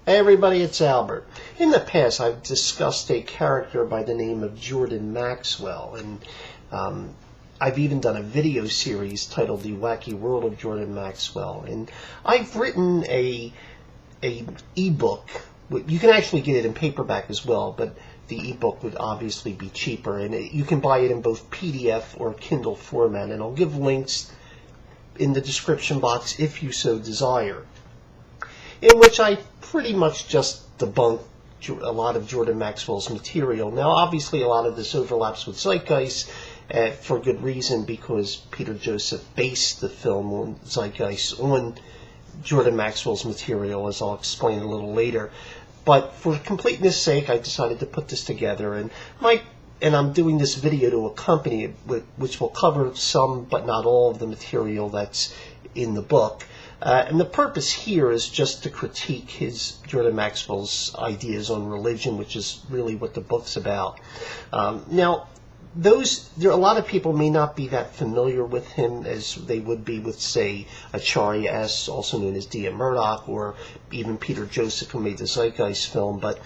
Hey everybody, it's Albert. In the past, I've discussed a character by the name of Jordan Maxwell, and I've even done a video series titled The Wacky World of Jordan Maxwell. And I've written a ebook. You can actually get it in paperback as well, but the ebook would obviously be cheaper, and you can buy it in both PDF or Kindle format, and I'll give links in the description box if you so desire, in which I pretty much just debunk a lot of Jordan Maxwell's material. Now, obviously, a lot of this overlaps with Zeitgeist for good reason, because Peter Joseph based the film on Zeitgeist on Jordan Maxwell's material, as I'll explain a little later. But for completeness' sake, I decided to put this together, and I'm doing this video to accompany it, which will cover some but not all of the material that's in the book. And the purpose here is just to critique Jordan Maxwell's ideas on religion, which is really what the book's about. Now, a lot of people may not be that familiar with him as they would be with, say, Acharya S., also known as D.M. Murdoch, or even Peter Joseph, who made the Zeitgeist film. But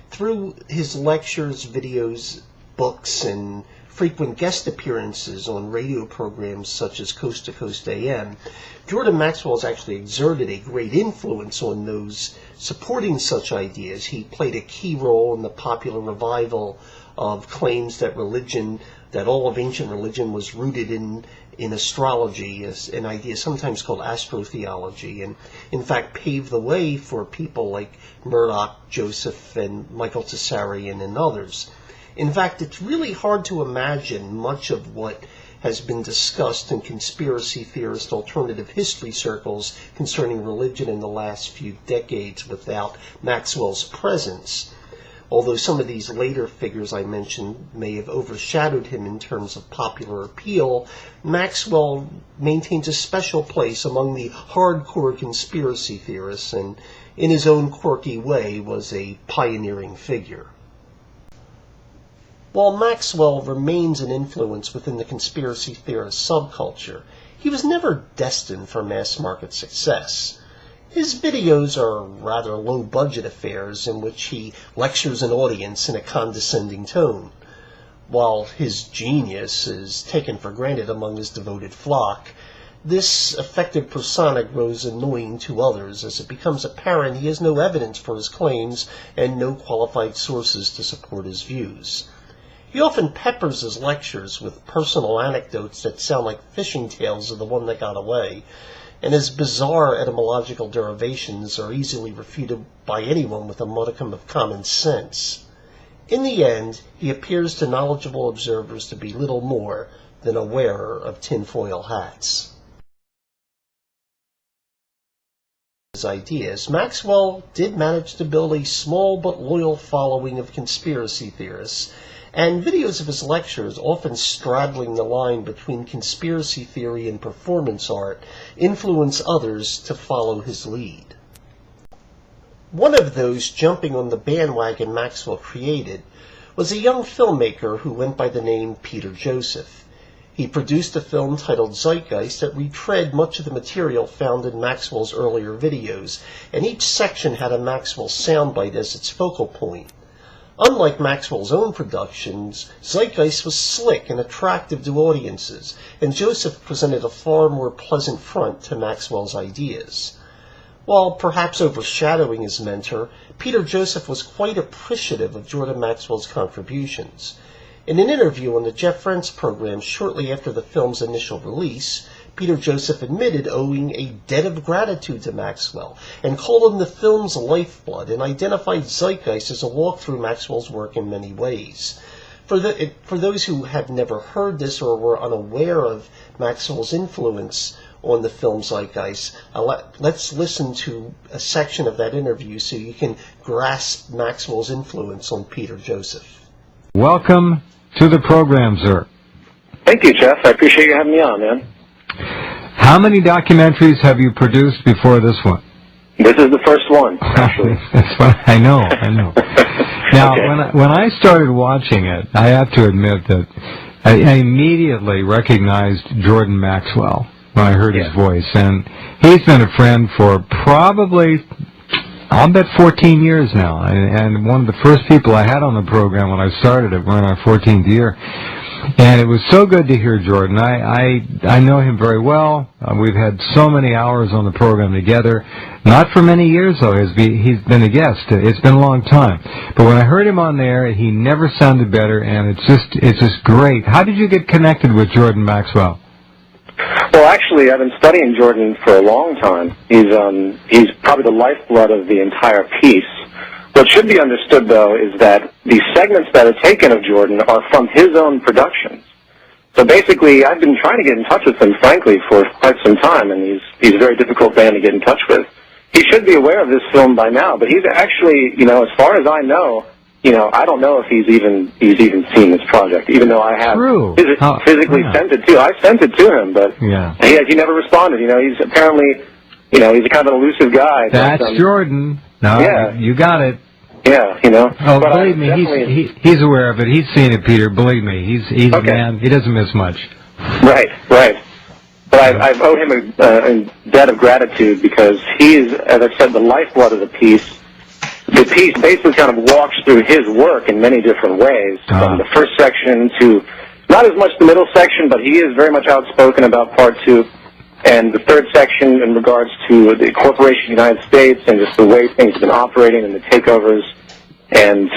through his lectures, videos, books, and frequent guest appearances on radio programs such as Coast to Coast AM, Jordan Maxwell has actually exerted a great influence on those supporting such ideas. He played a key role in the popular revival of claims that all of ancient religion was rooted in astrology, as an idea sometimes called astrotheology, and in fact paved the way for people like Murdoch, Joseph, and Michael Tsarian, and others. In fact, it's really hard to imagine much of what has been discussed in conspiracy theorist alternative history circles concerning religion in the last few decades without Maxwell's presence. Although some of these later figures I mentioned may have overshadowed him in terms of popular appeal, Maxwell maintains a special place among the hardcore conspiracy theorists, and in his own quirky way was a pioneering figure. While Maxwell remains an influence within the conspiracy theorist subculture, he was never destined for mass market success. His videos are rather low-budget affairs in which he lectures an audience in a condescending tone. While his genius is taken for granted among his devoted flock, this effective persona grows annoying to others as it becomes apparent he has no evidence for his claims and no qualified sources to support his views. He often peppers his lectures with personal anecdotes that sound like fishing tales of the one that got away, and his bizarre etymological derivations are easily refuted by anyone with a modicum of common sense. In the end, he appears to knowledgeable observers to be little more than a wearer of tinfoil hats. His ideas, Maxwell did manage to build a small but loyal following of conspiracy theorists, and videos of his lectures, often straddling the line between conspiracy theory and performance art, influence others to follow his lead. One of those jumping on the bandwagon Maxwell created was a young filmmaker who went by the name Peter Joseph. He produced a film titled Zeitgeist that retread much of the material found in Maxwell's earlier videos, and each section had a Maxwell soundbite as its focal point. Unlike Maxwell's own productions, Zeitgeist was slick and attractive to audiences, and Joseph presented a far more pleasant front to Maxwell's ideas. While perhaps overshadowing his mentor, Peter Joseph was quite appreciative of Jordan Maxwell's contributions. In an interview on the Jeff Rense program shortly after the film's initial release, Peter Joseph admitted owing a debt of gratitude to Maxwell, and called him the film's lifeblood, and identified Zeitgeist as a walk through Maxwell's work in many ways. For those who have never heard this or were unaware of Maxwell's influence on the film Zeitgeist, let's listen to a section of that interview so you can grasp Maxwell's influence on Peter Joseph. Welcome to the program, sir. Thank you, Jeff. I appreciate you having me on, man. How many documentaries have you produced before this one? This is the first one, actually. That's what I know. Now, Okay. when I started watching it, I have to admit that I immediately recognized Jordan Maxwell when I heard his voice, and he's been a friend for probably I'll bet 14 years now, and one of the first people I had on the program when I started it, we're in our 14th year, and it was so good to hear Jordan. I know him very well. We've had so many hours on the program together. Not for many years, though. He's been a guest. It's been a long time. But when I heard him on there, he never sounded better, and it's just great. How did you get connected with Jordan Maxwell? Well, actually, I've been studying Jordan for a long time. He's probably the lifeblood of the entire piece. What should be understood, though, is that the segments that are taken of Jordan are from his own productions. So basically, I've been trying to get in touch with him, frankly, for quite some time, and he's a very difficult man to get in touch with. He should be aware of this film by now, but he's actually, as far as I know, I don't know if he's even seen this project, even though I have physically sent it to. I sent it to him, but he never responded. He's apparently, he's a kind of an elusive guy. That's Jordan. No, you got it. Yeah, Oh, but believe me, he's aware of it. He's seen it, Peter. Believe me, he's a man. He doesn't miss much. Right. But I've owed him a debt of gratitude because he is, as I said, the lifeblood of the piece. The piece basically kind of walks through his work in many different ways, from the first section to not as much the middle section, but he is very much outspoken about part 2. And the third section in regards to the corporation of the United States and just the way things have been operating and the takeovers. And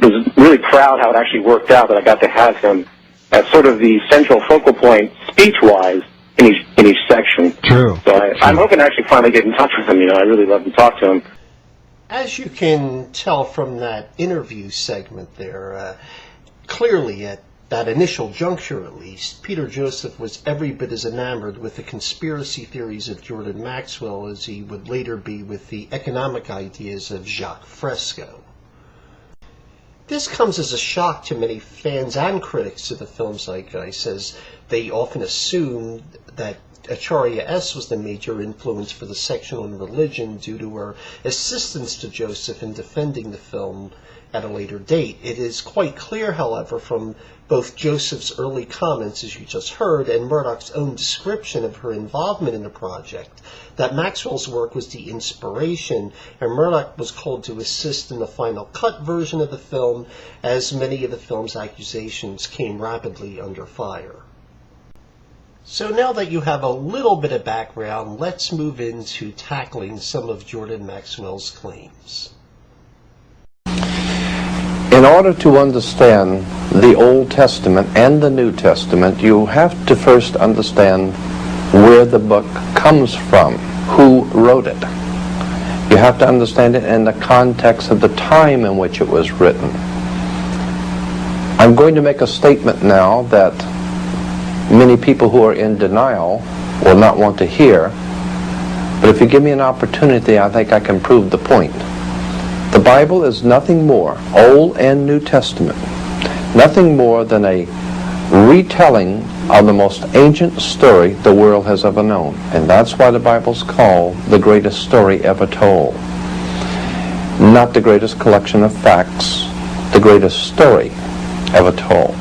was really proud how it actually worked out that I got to have him as sort of the central focal point, speech-wise, in each section. True. So I'm hoping to actually finally get in touch with him. I really love to talk to him. As you can tell from that interview segment there, clearly at that initial juncture at least, Peter Joseph was every bit as enamored with the conspiracy theories of Jordan Maxwell as he would later be with the economic ideas of Jacques Fresco. This comes as a shock to many fans and critics of the film Zeitgeist, as they often assume that Acharya S. was the major influence for the section on religion due to her assistance to Joseph in defending the film at a later date. It is quite clear, however, from both Joseph's early comments, as you just heard, and Murdoch's own description of her involvement in the project, that Maxwell's work was the inspiration, and Murdoch was called to assist in the final cut version of the film, as many of the film's accusations came rapidly under fire. So now that you have a little bit of background, let's move into tackling some of Jordan Maxwell's claims. In order to understand the Old Testament and the New Testament, you have to first understand where the book comes from, who wrote it. You have to understand it in the context of the time in which it was written. I'm going to make a statement now that many people who are in denial will not want to hear, but if you give me an opportunity, I think I can prove the point. The Bible is nothing more, Old and New Testament, nothing more than a retelling of the most ancient story the world has ever known. And that's why the Bible's called the greatest story ever told. Not the greatest collection of facts, the greatest story ever told.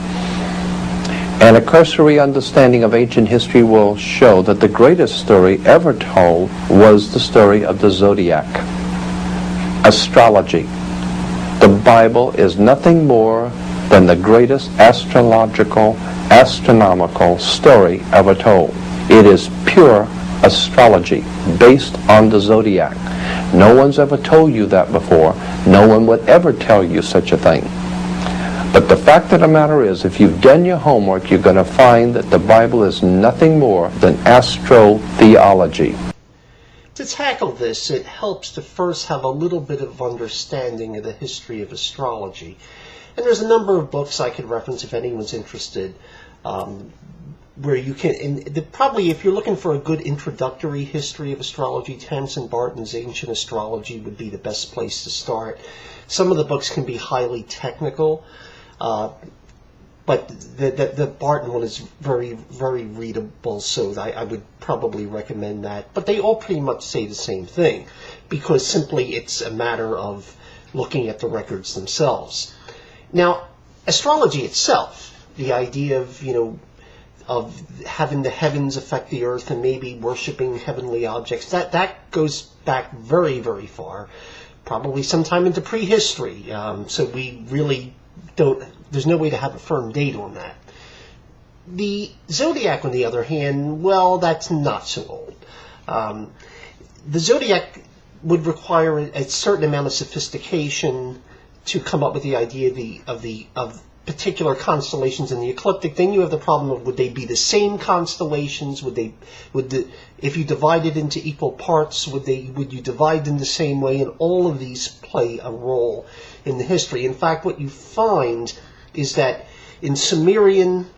And a cursory understanding of ancient history will show that the greatest story ever told was the story of the zodiac. Astrology. The Bible is nothing more than the greatest astrological, astronomical story ever told. It is pure astrology based on the zodiac. No one's ever told you that before. No one would ever tell you such a thing. But the fact of the matter is, if you've done your homework, you're going to find that the Bible is nothing more than astrotheology. To tackle this, it helps to first have a little bit of understanding of the history of astrology. And there's a number of books I could reference if anyone's interested, where you can, probably if you're looking for a good introductory history of astrology, Tamsin Barton's Ancient Astrology would be the best place to start. Some of the books can be highly technical, but the Barton one is very, very readable, so I would probably recommend that. But they all pretty much say the same thing, because simply it's a matter of looking at the records themselves. Now, astrology itself, the idea of, having the heavens affect the earth and maybe worshiping heavenly objects. That goes back very, very far, probably sometime into prehistory. So we really don't. There's no way to have a firm date on that. The zodiac, on the other hand, well, that's not so old. The zodiac would require a certain amount of sophistication to come up with the idea of particular constellations in the ecliptic. Then you have the problem of, would they be the same constellations? If you divide it into equal parts, would you divide them the same way? And all of these play a role in the history. In fact, what you find is that in Sumerian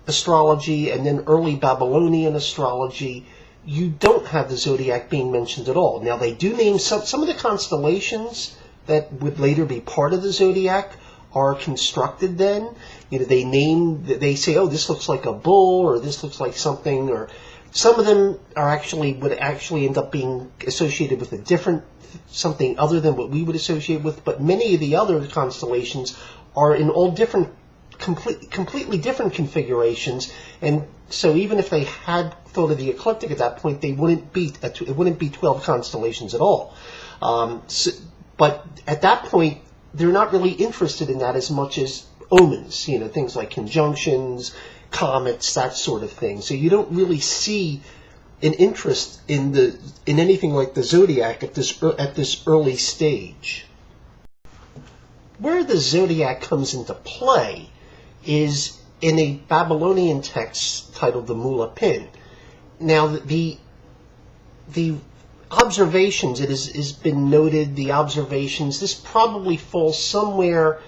astrology and then early Babylonian astrology, you don't have the zodiac being mentioned at all. Now, they do name some of the constellations that would later be part of the zodiac are constructed then. They say, oh, this looks like a bull, or this looks like something, or some of them would actually end up being associated with a different, something other than what we would associate with, but many of the other constellations are in all different, completely different configurations, and so even if they had thought of the ecliptic at that point, it wouldn't be 12 constellations at all. But at that point, they're not really interested in that as much as omens, things like conjunctions, comets, that sort of thing. So you don't really see an interest in anything like the zodiac at this early stage. Where the zodiac comes into play is in a Babylonian text titled the Mulapin. Now, the observations, it has been noted, the observations, this probably falls somewhere,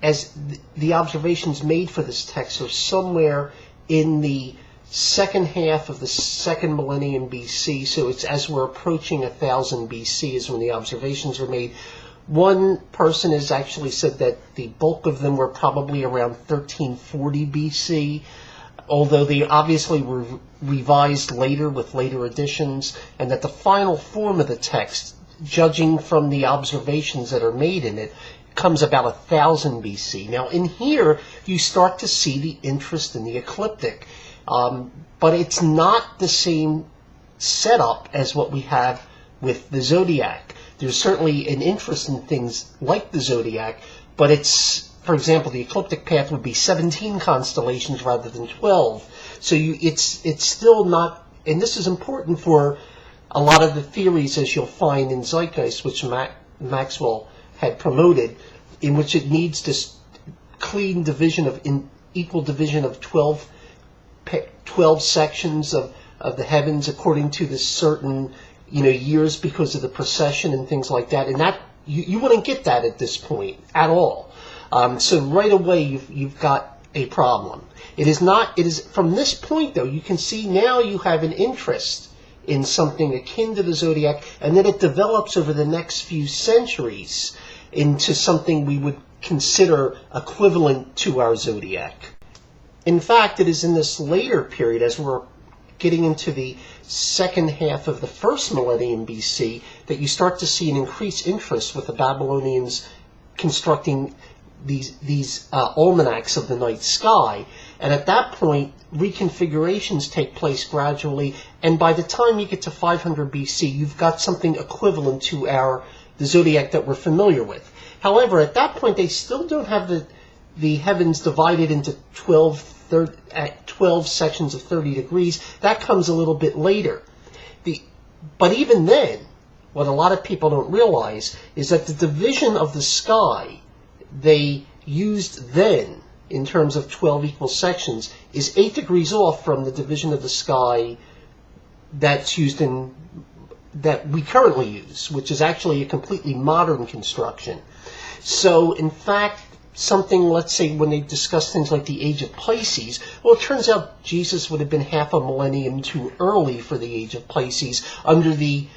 as the observations made for this text are somewhere in the second half of the second millennium BC, so it's as we're approaching 1000 BC is when the observations were made. One person has actually said that the bulk of them were probably around 1340 BC, although they obviously were revised later with later additions, and that the final form of the text, judging from the observations that are made in it, comes about 1000 BC. Now, in here, you start to see the interest in the ecliptic, but it's not the same setup as what we have with the zodiac. There's certainly an interest in things like the zodiac, but it's, for example, the ecliptic path would be 17 constellations rather than 12. So it's still not, and this is important for a lot of the theories, as you'll find in Zeitgeist, which Maxwell had promoted, in which it needs this clean division equal division of 12 sections of the heavens according to this certain years because of the precession and things like that, and that you wouldn't get that at this point at all. So right away you've got a problem. It is from this point, though, you can see now you have an interest in something akin to the zodiac, and then it develops over the next few centuries into something we would consider equivalent to our zodiac. In fact, it is in this later period, as we're getting into the second half of the first millennium BC, that you start to see an increased interest with the Babylonians constructing these almanacs of the night sky. And at that point, reconfigurations take place gradually, and by the time you get to 500 BC, you've got something equivalent to the zodiac that we're familiar with. However, at that point, they still don't have the heavens divided into 12 sections of 30 degrees. That comes a little bit later. But even then, what a lot of people don't realize is that the division of the sky they used then, in terms of 12 equal sections, is 8 degrees off from the division of the sky that we currently use, which is actually a completely modern construction. So, in fact, something, let's say, when they discuss things like the age of Pisces, well, it turns out Jesus would have been half a millennium too early for the age of Pisces under the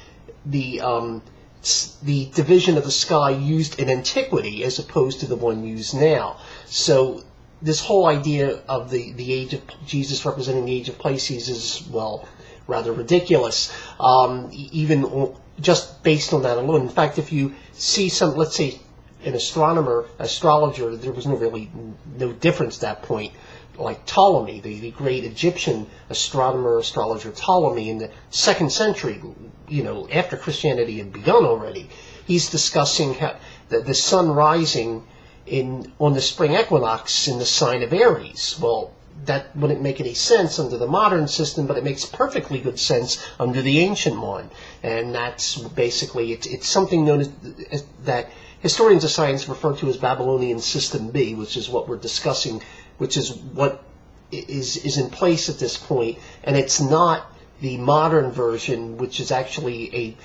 division of the sky used in antiquity as opposed to the one used now. So this whole idea of the age of Jesus representing the age of Pisces is, well, rather ridiculous, even just based on that alone. In fact, if you see let's say, an astrologer, there was no difference at that point like Ptolemy, the great Egyptian astronomer, astrologer Ptolemy in the 2nd century, after Christianity had begun already. He's discussing how the sun rising on the spring equinox in the sign of Aries. Well, that wouldn't make any sense under the modern system, but it makes perfectly good sense under the ancient one. And that's basically, it's something known as that historians of science refer to as Babylonian System B, which is what we're discussing, which is what is in place at this point. And it's not the modern version, which is actually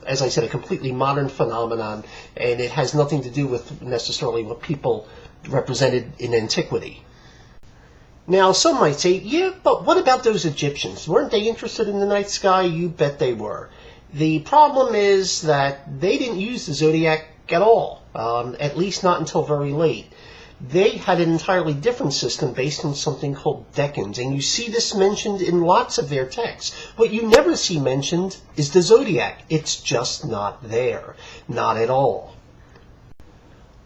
as I said, a completely modern phenomenon, and it has nothing to do with necessarily what people represented in antiquity. Now, some might say, yeah, but what about those Egyptians? Weren't they interested in the night sky? You bet they were. The problem is that they didn't use the zodiac at all, at least not until very late. They had an entirely different system based on something called decans, and you see this mentioned in lots of their texts. What you never see mentioned is the zodiac. It's just not there. Not at all.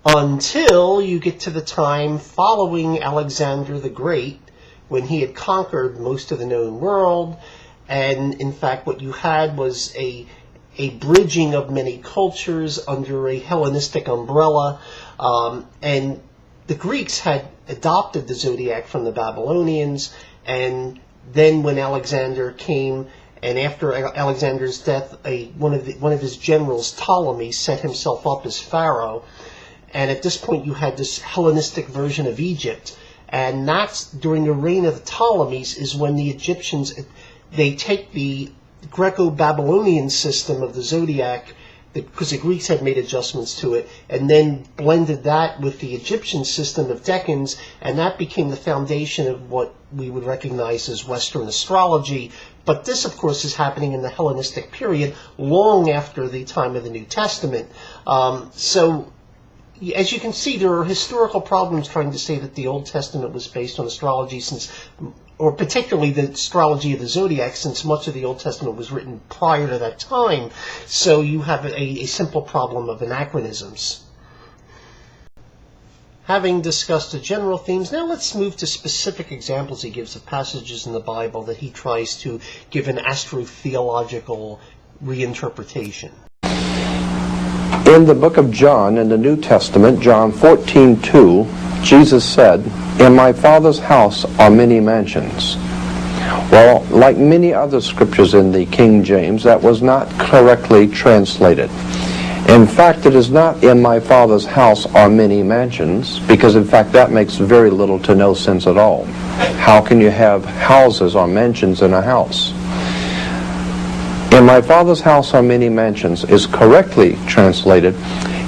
Until you get to the time following Alexander the Great, when he had conquered most of the known world, and in fact what you had was a bridging of many cultures under a Hellenistic umbrella, and the Greeks had adopted the zodiac from the Babylonians, and then when Alexander came, and after Alexander's death, one of his generals, Ptolemy, set himself up as pharaoh, and at this point you had this Hellenistic version of Egypt, and that's during the reign of the Ptolemies is when the Egyptians, they take the Greco-Babylonian system of the zodiac, because the Greeks had made adjustments to it, and then blended that with the Egyptian system of decans, and that became the foundation of what we would recognize as Western astrology. But this, of course, is happening in the Hellenistic period, long after the time of the New Testament. So, as you can see, there are historical problems trying to say that the Old Testament was based on astrology, or particularly the astrology of the zodiac, since much of the Old Testament was written prior to that time. So you have a simple problem of anachronisms. Having discussed the general themes, now let's move to specific examples he gives of passages in the Bible that he tries to give an astrotheological reinterpretation. In the book of John, in the New Testament, John 14:2, Jesus said, "In my Father's house are many mansions." Well, like many other scriptures in the King James, that was not correctly translated. In fact, it is not "in my Father's house are many mansions," because in fact that makes very little to no sense at all. How can you have houses or mansions in a house? "In my Father's house are many mansions" is correctly translated,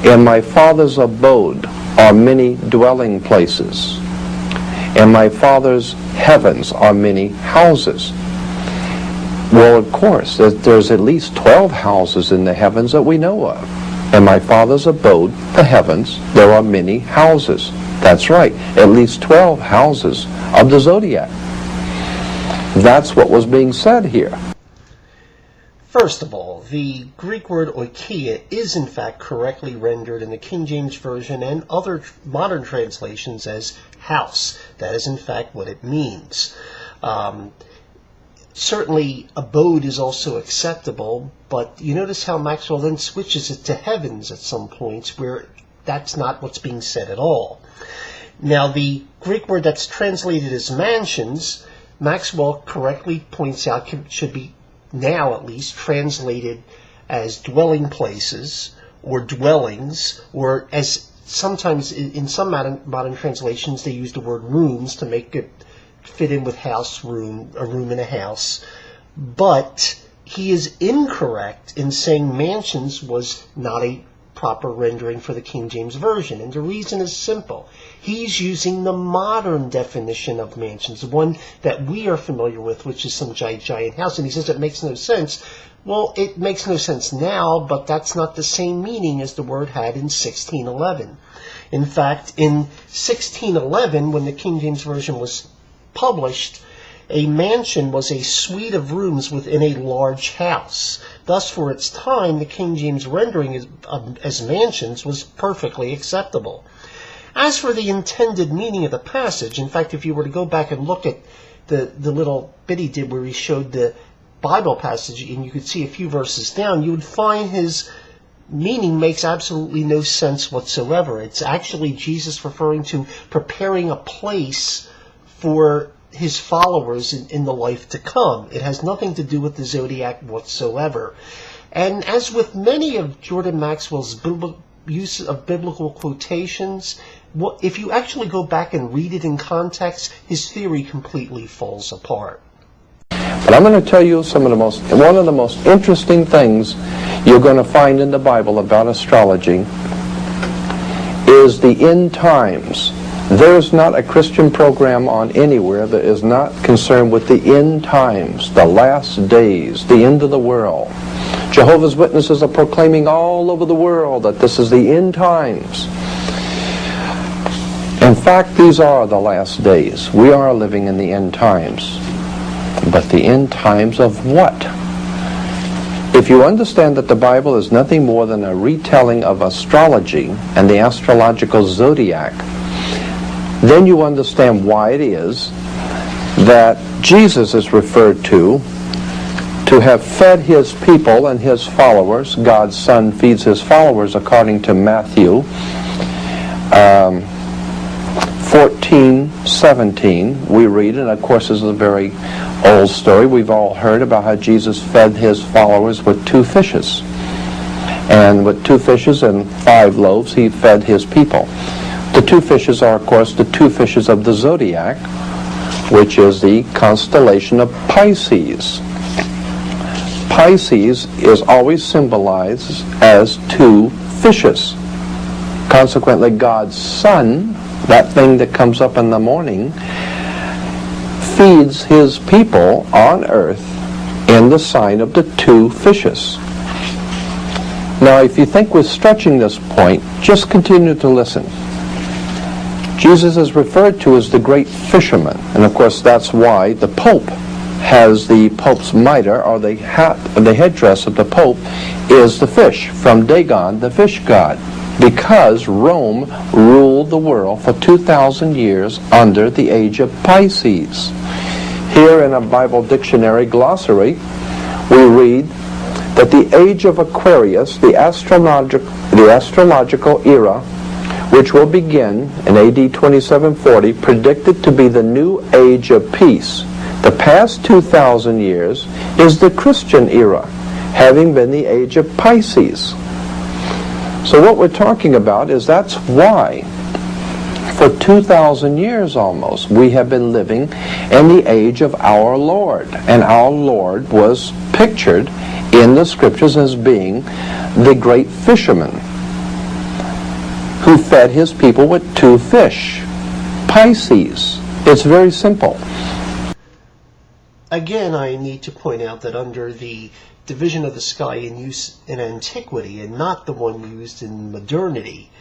"In my Father's abode are many dwelling places. In my Father's heavens are many houses." Well, of course, there's at least 12 houses in the heavens that we know of. In my Father's abode, the heavens, there are many houses. That's right, at least 12 houses of the zodiac. That's what was being said here. First of all, the Greek word oikia is in fact correctly rendered in the King James Version and other modern translations as house. That is in fact what it means. Certainly abode is also acceptable, but you notice how Maxwell then switches it to heavens at some points where that's not what's being said at all. Now the Greek word that's translated as mansions, Maxwell correctly points out should be now at least translated as dwelling places or dwellings, or as sometimes in some modern translations they use the word rooms to make it fit in with house, room, a room in a house. But he is incorrect in saying mansions was not a proper rendering for the King James Version, and the reason is simple. He's using the modern definition of mansions, the one that we are familiar with, which is some giant house, and he says it makes no sense. Well, it makes no sense now, but that's not the same meaning as the word had in 1611. In fact, in 1611, when the King James Version was published, a mansion was a suite of rooms within a large house. Thus, for its time, the King James rendering as mansions was perfectly acceptable. As for the intended meaning of the passage, in fact, if you were to go back and look at the little bit he did where he showed the Bible passage, and you could see a few verses down, you would find his meaning makes absolutely no sense whatsoever. It's actually Jesus referring to preparing a place for his followers in the life to come. It has nothing to do with the zodiac whatsoever. And as with many of Jordan Maxwell's use of biblical quotations, if you actually go back and read it in context, his theory completely falls apart. But I'm going to tell you one of the most interesting things you're going to find in the Bible about astrology is the end times. There's not a Christian program on anywhere that is not concerned with the end times, the last days, the end of the world. Jehovah's Witnesses are proclaiming all over the world that this is the end times. In fact, these are the last days. We are living in the end times. But the end times of what? If you understand that the Bible is nothing more than a retelling of astrology and the astrological zodiac, then you understand why it is that Jesus is referred to have fed his people and his followers. God's Son feeds his followers according to Matthew 14:17. We read, and of course this is a very old story. We've all heard about how Jesus fed his followers with 2 fishes. And with 2 fishes and 5 loaves, he fed his people. The 2 fishes are, of course, the 2 fishes of the zodiac, which is the constellation of Pisces. Pisces is always symbolized as 2 fishes. Consequently, God's Son, that thing that comes up in the morning, feeds his people on earth in the sign of the 2 fishes. Now, if you think we're stretching this point, just continue to listen. Jesus is referred to as the great fisherman, and of course that's why the Pope has the Pope's mitre, or the headdress of the Pope is the fish, from Dagon, the fish god, because Rome ruled the world for 2,000 years under the age of Pisces. Here in a Bible dictionary glossary, we read that the age of Aquarius, the astrological era, which will begin in AD 2740, predicted to be the new age of peace. The past 2,000 years is the Christian era, having been the age of Pisces. So what we're talking about is that's why for 2,000 years almost we have been living in the age of our Lord. And our Lord was pictured in the scriptures as being the great fisherman who fed his people with 2 fish. Pisces. It's very simple. Again, I need to point out that under the division of the sky in use in antiquity and not the one used in modernity,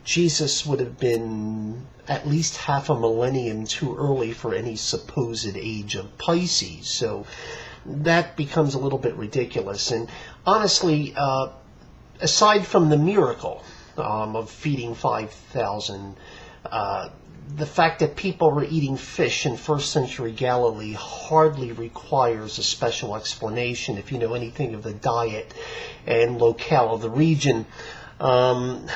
Jesus would have been at least half a millennium too early for any supposed age of Pisces. So that becomes a little bit ridiculous. And honestly, aside from the miracle of feeding 5,000, the fact that people were eating fish in first century Galilee hardly requires a special explanation if you know anything of the diet and locale of the region. And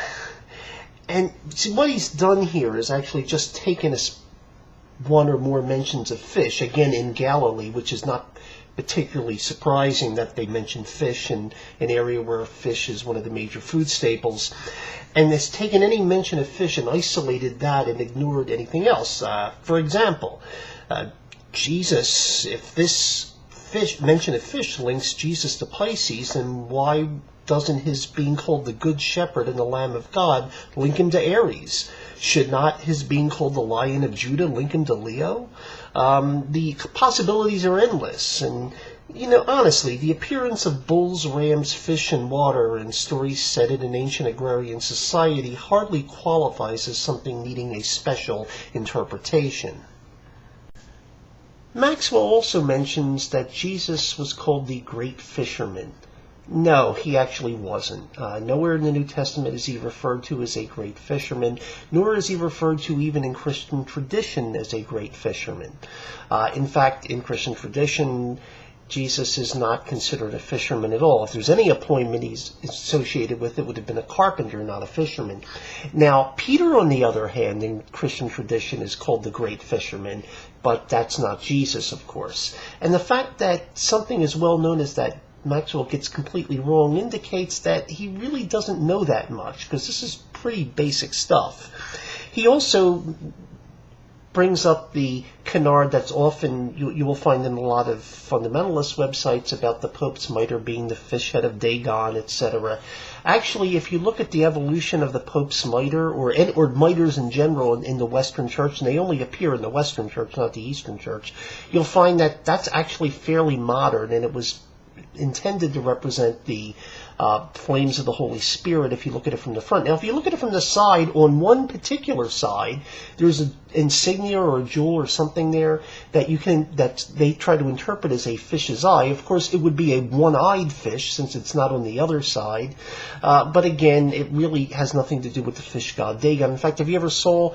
see, what he's done here is actually just taken one or more mentions of fish, again in Galilee, which is not particularly surprising that they mention fish in an area where fish is one of the major food staples, and has taken any mention of fish and isolated that and ignored anything else. For example, Jesus, if this mention of fish links Jesus to Pisces, then why doesn't his being called the Good Shepherd and the Lamb of God link him to Aries? Should not his being called the Lion of Judah link him to Leo? The possibilities are endless, and honestly, the appearance of bulls, rams, fish, and water in stories set in an ancient agrarian society hardly qualifies as something needing a special interpretation. Maxwell also mentions that Jesus was called the Great Fisherman. No, he actually wasn't. Nowhere in the New Testament is he referred to as a great fisherman, nor is he referred to even in Christian tradition as a great fisherman. In fact, in Christian tradition, Jesus is not considered a fisherman at all. If there's any appointment he's associated with, it would have been a carpenter, not a fisherman. Now, Peter, on the other hand, in Christian tradition is called the great fisherman, but that's not Jesus, of course. And the fact that something as well known as that Maxwell gets completely wrong indicates that he really doesn't know that much, because this is pretty basic stuff. He also brings up the canard that's often, you will find in a lot of fundamentalist websites about the Pope's mitre being the fish head of Dagon, etc. Actually, if you look at the evolution of the Pope's mitre, or mitres in general in the Western Church, and they only appear in the Western Church, not the Eastern Church, you'll find that that's actually fairly modern, and it was intended to represent the flames of the Holy Spirit if you look at it from the front. Now, if you look at it from the side, on one particular side, there's an insignia or a jewel or something there that they try to interpret as a fish's eye. Of course, it would be a one-eyed fish since it's not on the other side. But again, it really has nothing to do with the fish god Dagon. In fact, have you ever saw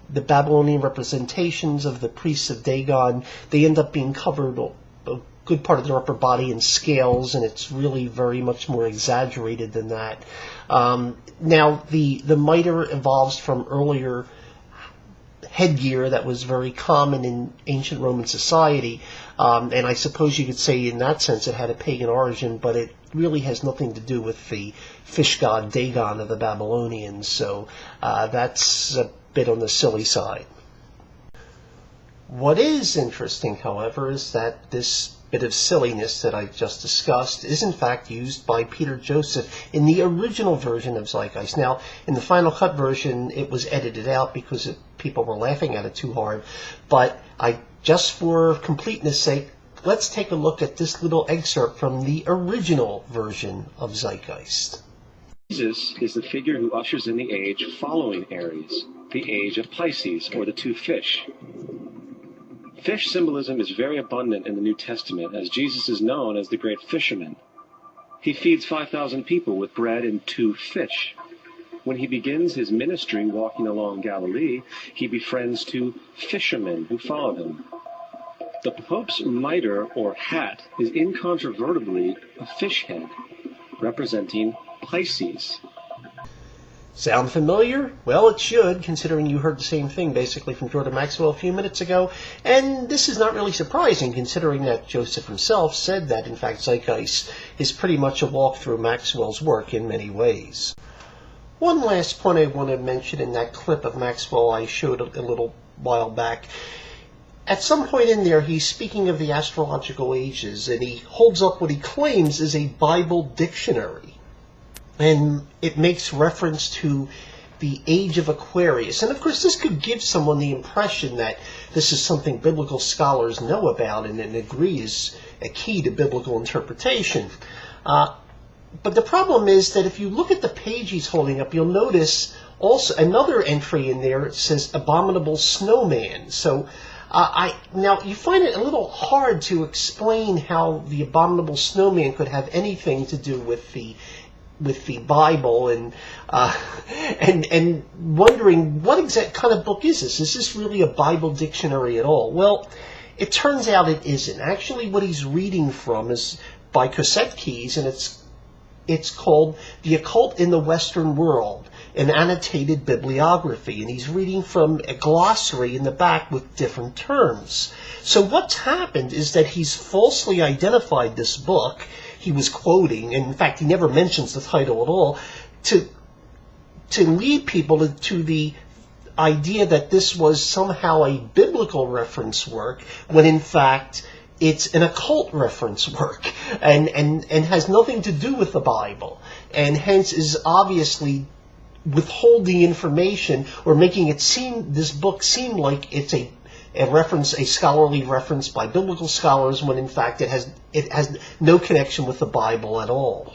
the Babylonian representations of the priests of Dagon? They end up being covered a good part of their upper body in scales, and it's really very much more exaggerated than that. Now, the mitre evolves from earlier headgear that was very common in ancient Roman society, and I suppose you could say in that sense it had a pagan origin, but it really has nothing to do with the fish god Dagon of the Babylonians, so that's a bit on the silly side. What is interesting, however, is that this bit of silliness that I just discussed is in fact used by Peter Joseph in the original version of Zeitgeist. Now, in the Final Cut version, it was edited out because people were laughing at it too hard, but just for completeness sake, let's take a look at this little excerpt from the original version of Zeitgeist. Jesus is the figure who ushers in the age following Aries, the age of Pisces, or the two fish. Fish symbolism is very abundant in the New Testament, as Jesus is known as the great fisherman. He feeds 5,000 people with bread and 2 fish. When he begins his ministry walking along Galilee, he befriends 2 fishermen who follow him. The Pope's mitre or hat is incontrovertibly a fish head, representing Pisces. Sound familiar? Well, it should, considering you heard the same thing basically from Jordan Maxwell a few minutes ago. And this is not really surprising, considering that Joseph himself said that, in fact, Zeitgeist is pretty much a walk through Maxwell's work in many ways. One last point I want to mention in that clip of Maxwell I showed a little while back. At some point in there, he's speaking of the astrological ages, and he holds up what he claims is a Bible dictionary. And it makes reference to the age of Aquarius. And of course, this could give someone the impression that this is something biblical scholars know about and agree is a key to biblical interpretation. But the problem is that if you look at the page he's holding up, you'll notice also another entry in there. It says abominable snowman. So now you find it a little hard to explain how the abominable snowman could have anything to do with the Bible, and wondering what exact kind of book is this? Is this really a Bible dictionary at all? Well, it turns out it isn't. Actually, what he's reading from is by Cassette Keys, and it's called The Occult in the Western World, an annotated bibliography, and he's reading from a glossary in the back with different terms. So what's happened is that he's falsely identified this book he was quoting, and in fact he never mentions the title at all, to lead people to the idea that this was somehow a biblical reference work, when in fact it's an occult reference work, and has nothing to do with the Bible, and hence is obviously withholding information or making this book seem like it's a scholarly reference by biblical scholars, when in fact it has no connection with the Bible at all.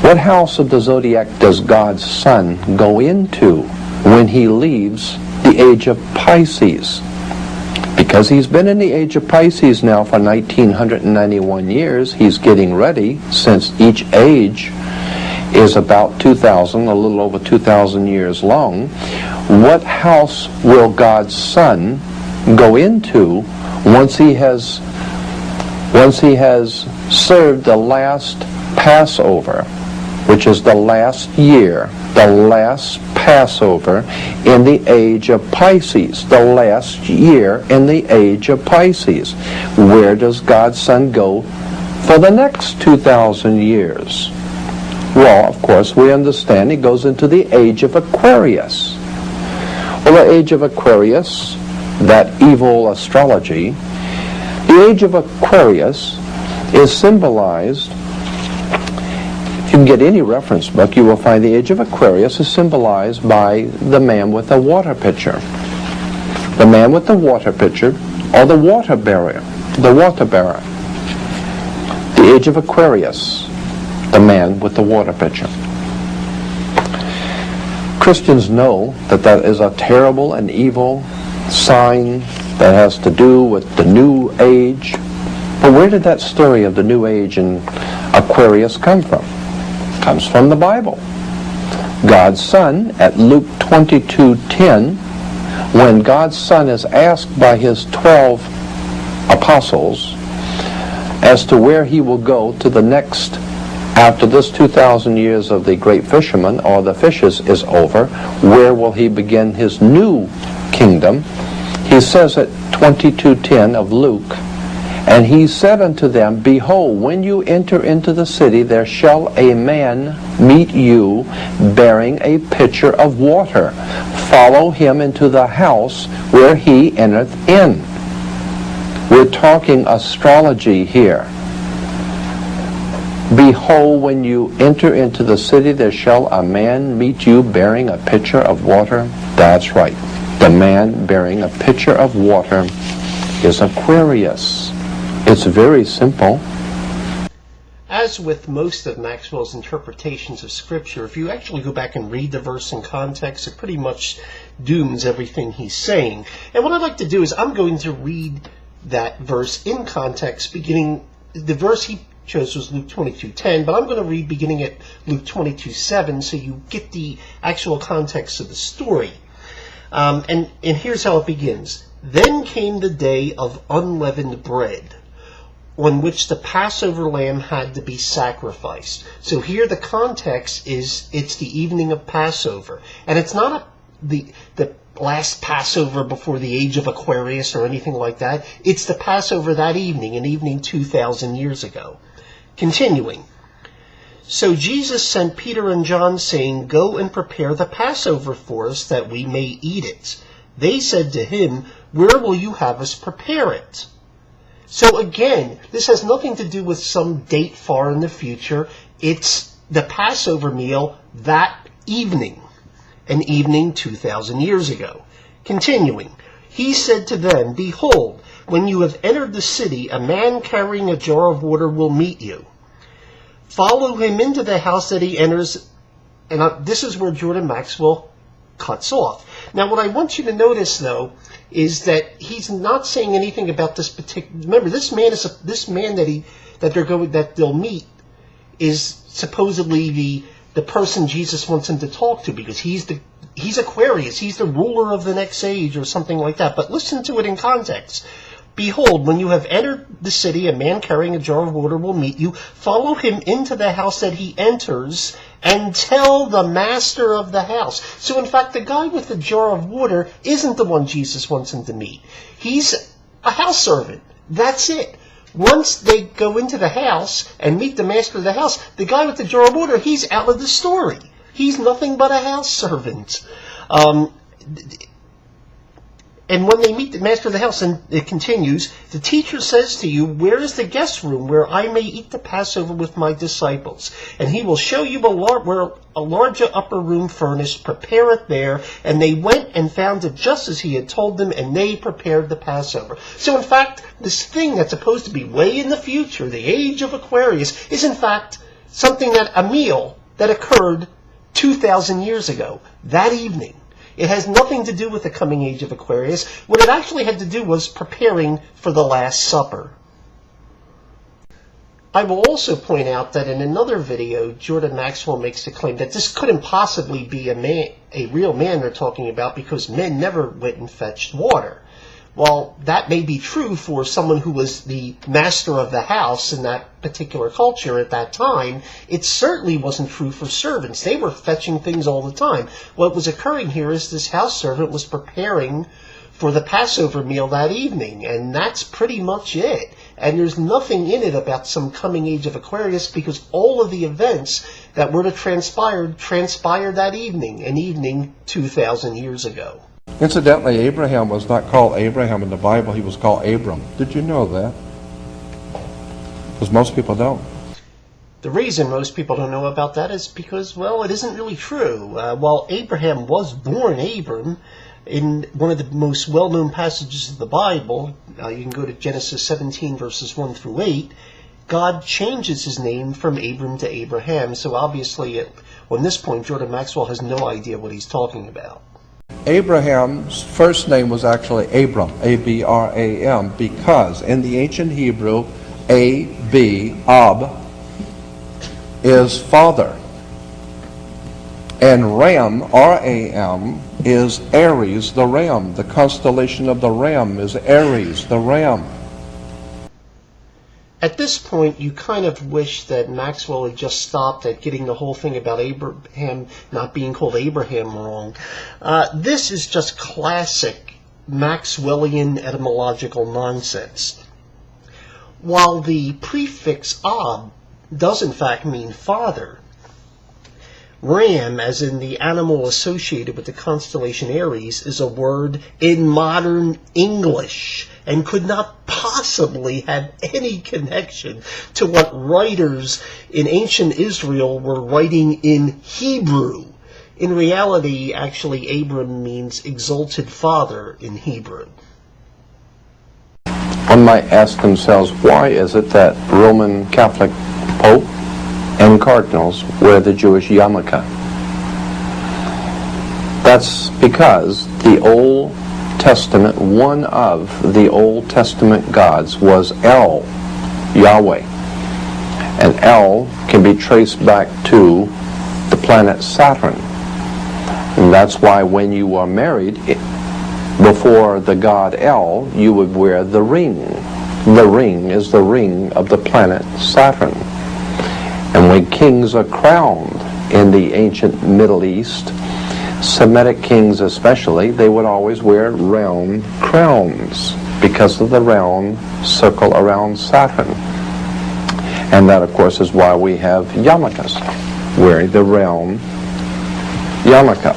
What house of the zodiac does God's sun go into when he leaves the age of Pisces? Because he's been in the age of Pisces now for 1991 years, he's getting ready, since each age is about 2,000, a little over 2,000 years long. What house will God's Son go into once he has served the last Passover, which is the last year, the last Passover in the age of Pisces, the last year in the age of Pisces? Where does God's Son go for the next 2,000 years? Well, of course, we understand he goes into the age of Aquarius. Well, the age of Aquarius, that evil astrology, the age of Aquarius is symbolized, if you can get any reference book, you will find the age of Aquarius is symbolized by the man with the water pitcher. The man with the water pitcher, or the water bearer. The water bearer. The age of Aquarius, the man with the water pitcher. Christians know that that is a terrible and evil sign that has to do with the New Age. But where did that story of the New Age and Aquarius come from? It comes from the Bible. God's Son, at Luke 22:10, when God's Son is asked by his 12 apostles as to where he will go to the next, after this 2,000 years of the great fisherman, or the fishes, is over, where will he begin his new kingdom? He says at 22:10 of Luke, and he said unto them, Behold, when you enter into the city, there shall a man meet you bearing a pitcher of water. Follow him into the house where he entereth in. We're talking astrology here. Behold, when you enter into the city, there shall a man meet you bearing a pitcher of water. That's right. The man bearing a pitcher of water is Aquarius. It's very simple. As with most of Maxwell's interpretations of Scripture, if you actually go back and read the verse in context, it pretty much dooms everything he's saying. And what I'd like to do is I'm going to read that verse in context, beginning, the verse he chose was Luke 22:10, but I'm going to read beginning at Luke 22:7 so you get the actual context of the story. And here's how it begins. Then came the day of unleavened bread, on which the Passover lamb had to be sacrificed. So here the context is it's the evening of Passover. And it's not the last Passover before the age of Aquarius or anything like that. It's the Passover that evening, an evening 2,000 years ago. Continuing. So Jesus sent Peter and John, saying, Go and prepare the Passover for us, that we may eat it. They said to him, Where will you have us prepare it? So again, this has nothing to do with some date far in the future. It's the Passover meal that evening, an evening 2,000 years ago. Continuing, he said to them, Behold, when you have entered the city, a man carrying a jar of water will meet you. Follow him into the house that he enters. And this is where Jordan Maxwell cuts off. Now, what I want you to notice, though, is that he's not saying anything about this particular. Remember, this man that they'll meet is supposedly the person Jesus wants him to talk to, because he's Aquarius, he's the ruler of the next age or something like that. But listen to it in context. Behold, when you have entered the city, a man carrying a jar of water will meet you. Follow him into the house that he enters, and tell the master of the house. So in fact, the guy with the jar of water isn't the one Jesus wants him to meet. He's a house servant. That's it. Once they go into the house and meet the master of the house, the guy with the jar of water, he's out of the story. He's nothing but a house servant. And when they meet the master of the house, and it continues, the teacher says to you, Where is the guest room where I may eat the Passover with my disciples? And he will show you where a larger upper room furnished. Prepare it there. And they went and found it just as he had told them, and they prepared the Passover. So in fact, this thing that's supposed to be way in the future, the age of Aquarius, is in fact a meal that occurred 2,000 years ago, that evening. It has nothing to do with the coming age of Aquarius. What it actually had to do was preparing for the Last Supper. I will also point out that in another video, Jordan Maxwell makes the claim that this couldn't possibly be a real man they're talking about because men never went and fetched water. Well, that may be true for someone who was the master of the house in that particular culture at that time. It certainly wasn't true for servants. They were fetching things all the time. What was occurring here is this house servant was preparing for the Passover meal that evening, and that's pretty much it. And there's nothing in it about some coming age of Aquarius because all of the events that were to transpired that evening, an evening 2,000 years ago. Incidentally, Abraham was not called Abraham in the Bible. He was called Abram. Did you know that? Because most people don't. The reason most people don't know about that is because, well, it isn't really true. While Abraham was born Abram, in one of the most well-known passages of the Bible, you can go to Genesis 17, verses 1 through 8, God changes his name from Abram to Abraham. So obviously, on this point, Jordan Maxwell has no idea what he's talking about. Abraham's first name was actually Abram, A-B-R-A-M, because in the ancient Hebrew, Ab, is father. And Ram, R-A-M, is Aries, the ram. The constellation of the ram is Aries, the ram. At this point, you kind of wish that Maxwell had just stopped at getting the whole thing about Abraham not being called Abraham wrong. This is just classic Maxwellian etymological nonsense. While the prefix Ab does in fact mean father, Ram, as in the animal associated with the constellation Aries, is a word in modern English and could not possibly have any connection to what writers in ancient Israel were writing in Hebrew. In reality, actually, Abram means exalted father in Hebrew. One might ask themselves, why is it that Roman Catholic Pope and cardinals wear the Jewish yarmulke? That's because the Old Testament, one of the Old Testament gods was El, Yahweh. And El can be traced back to the planet Saturn. And that's why when you are married, before the god El, you would wear the ring. The ring is the ring of the planet Saturn. And when kings are crowned in the ancient Middle East, Semitic kings especially, they would always wear round crowns because of the round circle around Saturn. And that, of course, is why we have yarmulkes, wearing the round yarmulke.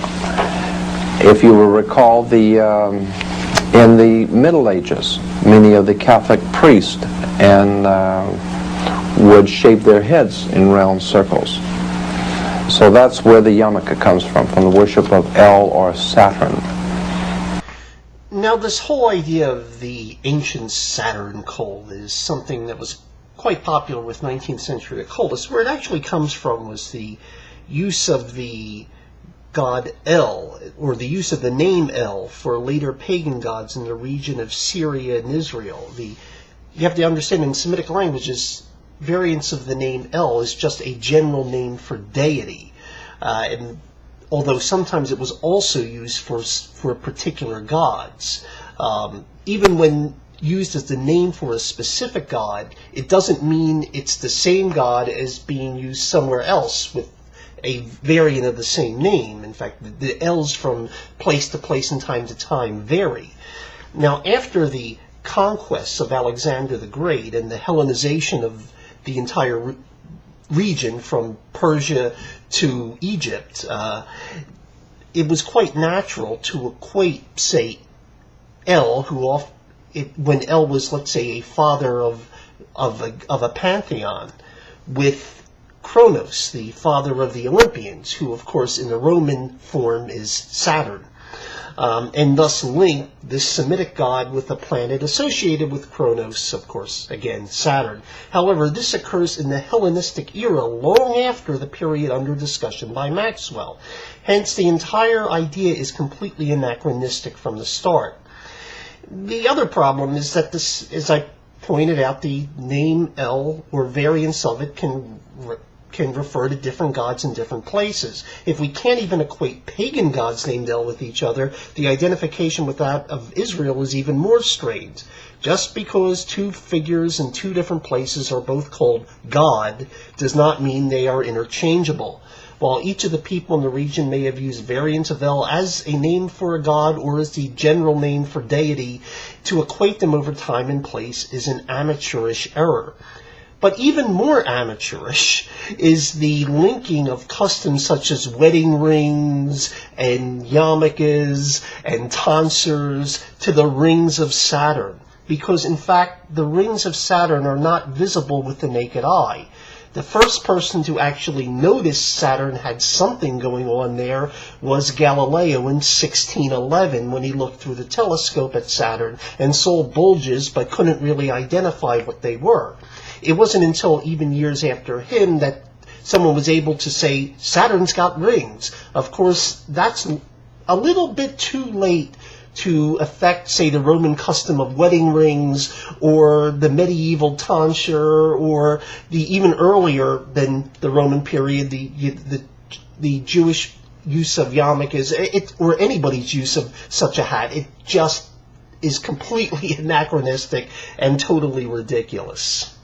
If you will recall, in the Middle Ages, many of the Catholic priests would shave their heads in round circles. So that's where the yarmulke comes from the worship of El or Saturn. Now, this whole idea of the ancient Saturn cult is something that was quite popular with 19th century occultists. Where it actually comes from was the use of the god El, or the use of the name El for later pagan gods in the region of Syria and Israel. You have to understand, in Semitic languages, variants of the name El is just a general name for deity. And although sometimes it was also used for particular gods. Even when used as the name for a specific god, it doesn't mean it's the same god as being used somewhere else with a variant of the same name. In fact, the L's from place to place and time to time vary. Now, after the conquests of Alexander the Great and the Hellenization of the entire region from Persia to Egypt, it was quite natural to equate, say, El, when El was, let's say, a father of a pantheon, with Kronos, the father of the Olympians, who, of course, in the Roman form is Saturn. and thus link this Semitic god with a planet associated with Kronos, of course, again, Saturn. However, this occurs in the Hellenistic era, long after the period under discussion by Maxwell. Hence, the entire idea is completely anachronistic from the start. The other problem is that this, as I pointed out, the name El, or variants of it, can refer to different gods in different places. If we can't even equate pagan gods named El with each other, the identification with that of Israel is even more strange. Just because two figures in two different places are both called God does not mean they are interchangeable. While each of the people in the region may have used variants of El as a name for a god or as the general name for deity, to equate them over time and place is an amateurish error. But even more amateurish is the linking of customs such as wedding rings and yarmulkes and tonsures to the rings of Saturn, because in fact the rings of Saturn are not visible with the naked eye. The first person to actually notice Saturn had something going on there was Galileo in 1611, when he looked through the telescope at Saturn and saw bulges but couldn't really identify what they were. It wasn't until even years after him that someone was able to say, Saturn's got rings. Of course, that's a little bit too late to affect, say, the Roman custom of wedding rings, or the medieval tonsure, or the even earlier than the Roman period, the Jewish use of yarmulkes, or anybody's use of such a hat. It just is completely anachronistic and totally ridiculous.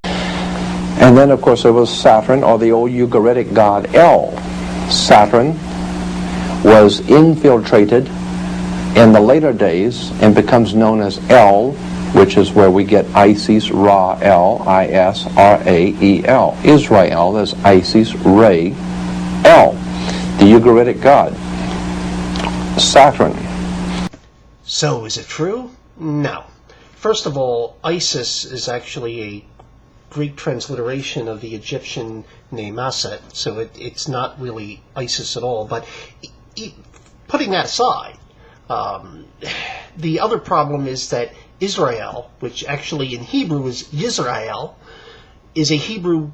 And then, of course, there was Saturn, or the old Ugaritic god El. Saturn was infiltrated in the later days and becomes known as El, which is where we get Isis Ra-El, I-S-R-A-E-L. Israel is Isis Re-El, the Ugaritic god. Saturn. So, is it true? No. First of all, Isis is actually a Greek transliteration of the Egyptian name Aset, so it's not really Isis at all. But putting that aside, the other problem is that Israel, which actually in Hebrew is Yisrael, is Hebrew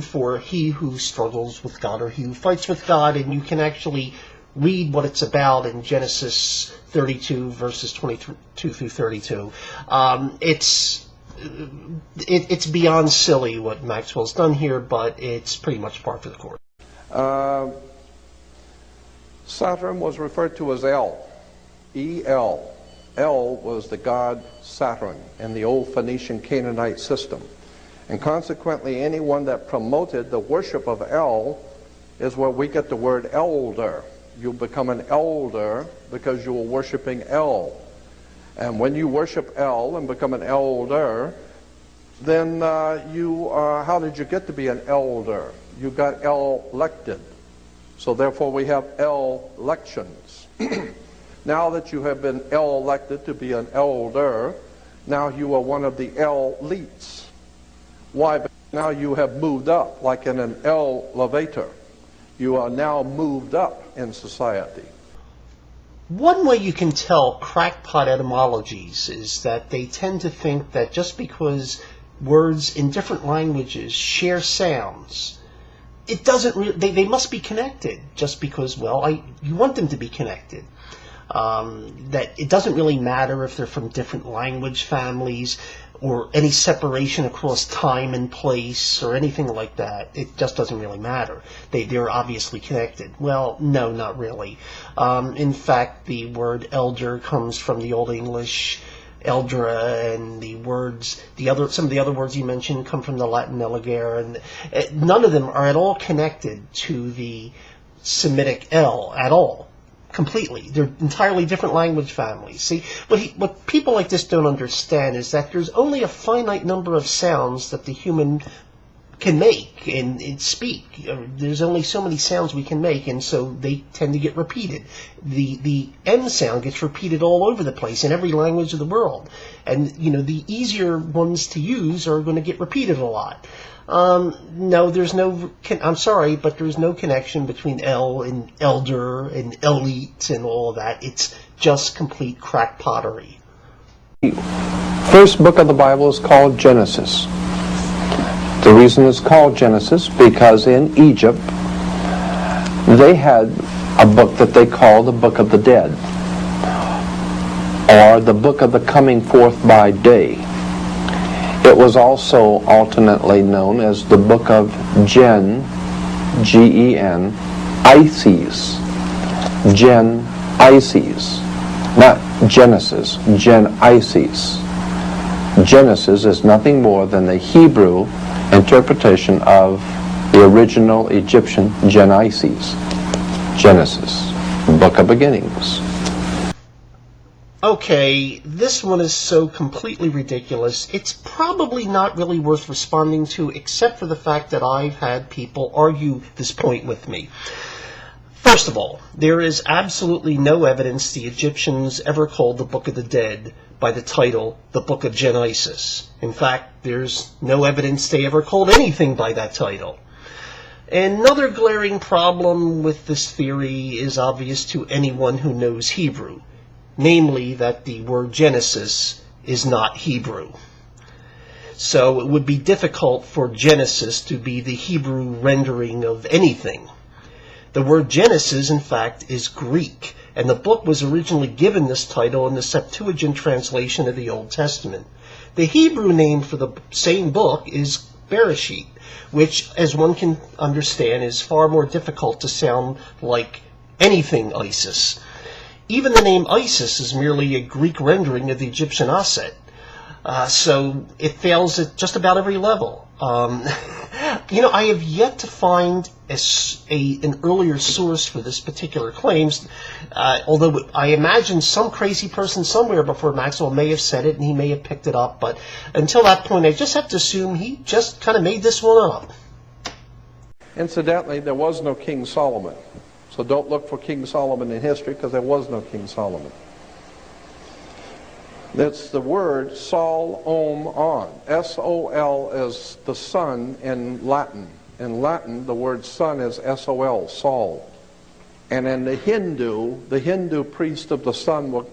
for he who struggles with God or he who fights with God, and you can actually read what it's about in Genesis 32 verses 22 through 32. It's beyond silly what Maxwell's done here, but it's pretty much par for the course. Saturn was referred to as El, E-L. El was the god Saturn in the old Phoenician Canaanite system. And consequently, anyone that promoted the worship of El is where we get the word elder. You become an elder because you are worshiping El. And when you worship El and become an elder, then how did you get to be an elder? You got elected. So therefore we have elections. Now that you have been elected to be an elder, now you are one of the elites. Why? Because now you have moved up, like in an elevator. You are now moved up in society. One way you can tell crackpot etymologies is that they tend to think that just because words in different languages share sounds, it doesn't. They must be connected. Just because, well, you want them to be connected. That it doesn't really matter if they're from different language families or any separation across time and place or anything like that. It just doesn't really matter. They're obviously connected. Well, no, not really. In fact, the word elder comes from the Old English eldra, and some of the other words you mentioned come from the Latin eligere, and none of them are at all connected to the Semitic El at all. Completely. They're entirely different language families. See, what people like this don't understand is that there's only a finite number of sounds that the human can make and speak. There's only so many sounds we can make, and so they tend to get repeated. The M sound gets repeated all over the place in every language of the world. And, the easier ones to use are going to get repeated a lot. No, there's no, I'm sorry, but there's no connection between El and elder and elite and all of that. It's just complete crackpottery. First book of the Bible is called Genesis. The reason it's called Genesis because in Egypt they had a book that they called the Book of the Dead, or the Book of the Coming Forth by Day. It was also alternately known as the Book of Gen, G-E-N, Ices. Gen Ices. Not Genesis, Gen Ices. Genesis is nothing more than the Hebrew interpretation of the original Egyptian Genesis. Genesis, Book of Beginnings. Okay, this one is so completely ridiculous, it's probably not really worth responding to, except for the fact that I've had people argue this point with me. First of all, there is absolutely no evidence the Egyptians ever called the Book of the Dead by the title, the Book of Genesis. In fact, there's no evidence they ever called anything by that title. Another glaring problem with this theory is obvious to anyone who knows Hebrew, namely that the word Genesis is not Hebrew. So it would be difficult for Genesis to be the Hebrew rendering of anything. The word Genesis, in fact, is Greek, and the book was originally given this title in the Septuagint translation of the Old Testament. The Hebrew name for the same book is Bereshit, which, as one can understand, is far more difficult to sound like anything Isis. Even the name Isis is merely a Greek rendering of the Egyptian Aset, so it fails at just about every level. I have yet to find an earlier source for this particular claims, although I imagine some crazy person somewhere before Maxwell may have said it and he may have picked it up, but until that point I just have to assume he just kind of made this one up. Incidentally, there was no King Solomon. So don't look for King Solomon in history because there was no King Solomon. That's the word Sol, Om, On. S-O-L is the sun in Latin. In Latin, the word sun is S-O-L, Sol. And in the Hindu priest of the sun,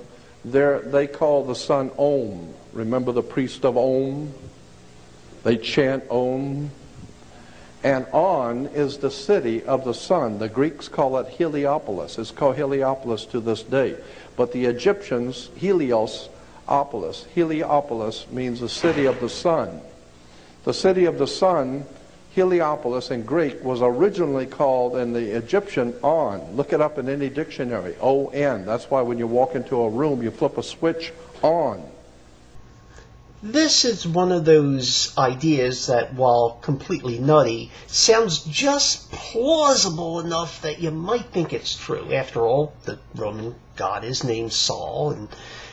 they call the sun Om. Remember the priest of Om? They chant Om. And On is the city of the sun. The Greeks call it Heliopolis. It's called Heliopolis to this day. But the Egyptians, Heliopolis means the city of the sun. The city of the sun, Heliopolis in Greek, was originally called in the Egyptian On. Look it up in any dictionary, O-N. That's why when you walk into a room, you flip a switch, On. This is one of those ideas that, while completely nutty, sounds just plausible enough that you might think it's true. After all, the Roman god is named Sol,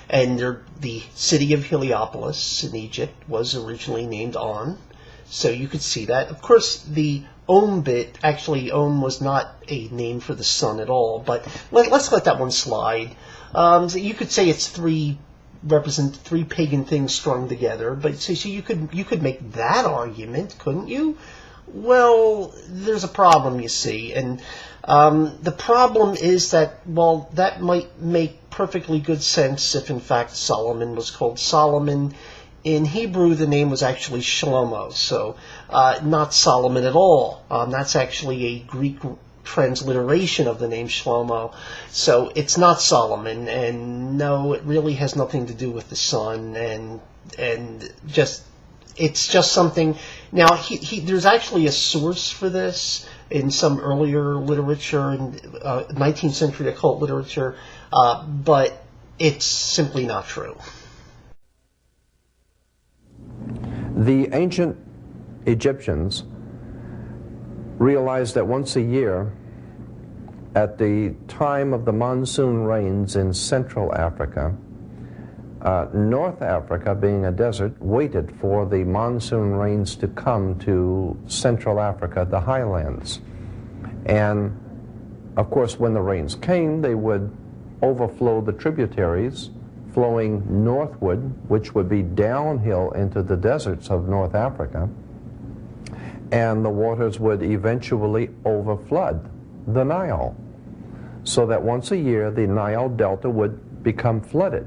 and the city of Heliopolis in Egypt was originally named On, so you could see that. Of course, the Om bit, actually Om was not a name for the sun at all, but let's let that one slide. So you could say it's represent three pagan things strung together, but so you could make that argument, couldn't you? Well, there's a problem, you see, and the problem is that, while that might make perfectly good sense if in fact Solomon was called Solomon, in Hebrew the name was actually Shlomo, so not Solomon at all. That's actually a Greek transliteration of the name Shlomo, so it's not Solomon, and no, it really has nothing to do with the sun, and just it's just something. Now, there's actually a source for this in some earlier literature, in 19th century occult literature, but it's simply not true. The ancient Egyptians realized that once a year, at the time of the monsoon rains in Central Africa, North Africa, being a desert, waited for the monsoon rains to come to Central Africa, the highlands. And, of course, when the rains came, they would overflow the tributaries, flowing northward, which would be downhill into the deserts of North Africa. and the waters would eventually overflood the Nile, so that once a year the Nile Delta would become flooded.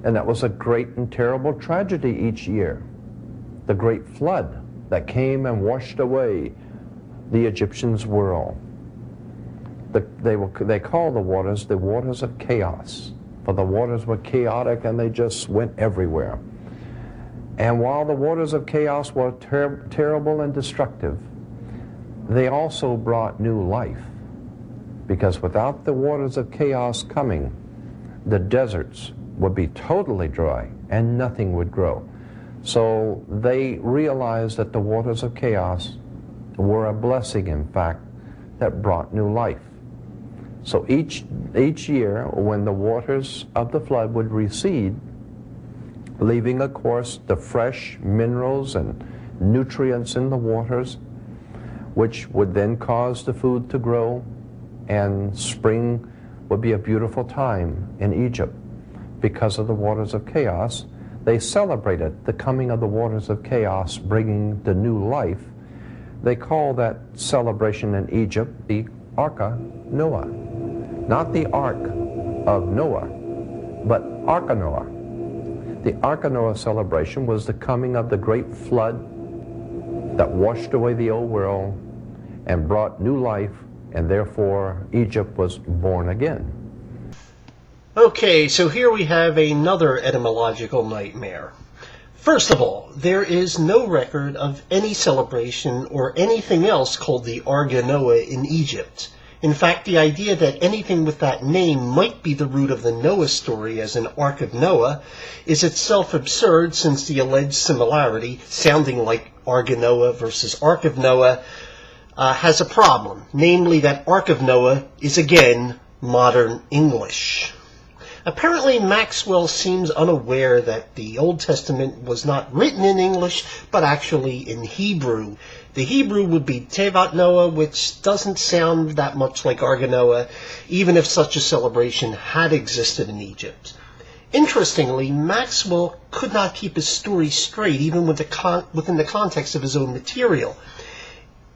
And that was a great and terrible tragedy each year. The great flood that came and washed away the Egyptians' world. They call the waters of chaos, for the waters were chaotic and they just went everywhere. And while the waters of chaos were terrible and destructive, they also brought new life. Because without the waters of chaos coming, the deserts would be totally dry and nothing would grow. So they realized that the waters of chaos were a blessing, in fact, that brought new life. So each year, when the waters of the flood would recede, leaving, of course, the fresh minerals and nutrients in the waters, which would then cause the food to grow, and spring would be a beautiful time in Egypt. Because of the waters of chaos, they celebrated the coming of the waters of chaos, bringing the new life. They call that celebration in Egypt the Arca Noah. Not the Ark of Noah, but Arca Noah. The Arca Noah celebration was the coming of the great flood that washed away the old world and brought new life, and therefore Egypt was born again. Okay, so here we have another etymological nightmare. First of all, there is no record of any celebration or anything else called the Arca Noah in Egypt. In fact, the idea that anything with that name might be the root of the Noah story as an Ark of Noah is itself absurd, since the alleged similarity, sounding like Arca Noah versus Ark of Noah, has a problem. Namely, that Ark of Noah is, again, modern English. Apparently, Maxwell seems unaware that the Old Testament was not written in English, but actually in Hebrew. The Hebrew would be Tevat Noah, which doesn't sound that much like Arca Noah, even if such a celebration had existed in Egypt. Interestingly, Maxwell could not keep his story straight, even within the context of his own material.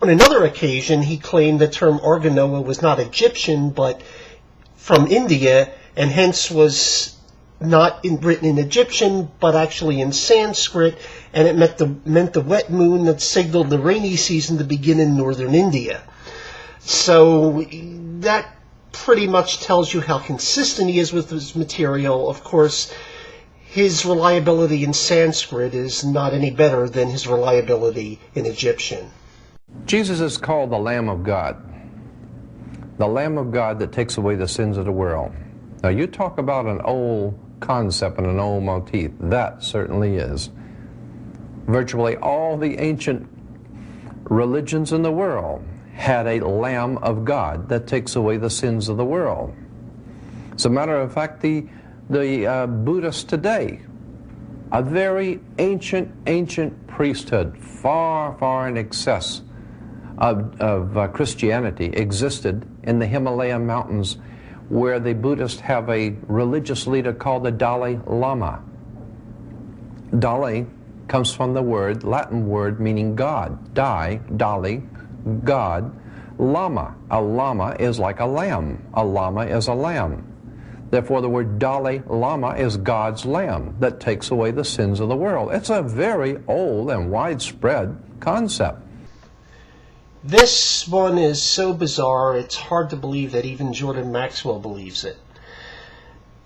On another occasion, he claimed the term Arca Noah was not Egyptian, but from India, and hence was not written in Egyptian, but actually in Sanskrit, and it meant the wet moon that signaled the rainy season to begin in northern India. So that pretty much tells you how consistent he is with his material. Of course, his reliability in Sanskrit is not any better than his reliability in Egyptian. Jesus is called the Lamb of God. The Lamb of God that takes away the sins of the world. Now, you talk about an old concept and an old motif. That certainly is. Virtually all the ancient religions in the world had a Lamb of God that takes away the sins of the world. As a matter of fact, the Buddhists today, a very ancient priesthood, far in excess of Christianity, existed in the Himalayan mountains, where the Buddhists have a religious leader called the Dalai Lama. Dalai comes from the Latin word meaning God. Dalai, God. Lama. A lama is like a lamb. A lama is a lamb. Therefore, the word Dalai Lama is God's lamb that takes away the sins of the world. It's a very old and widespread concept. This one is so bizarre, it's hard to believe that even Jordan Maxwell believes it.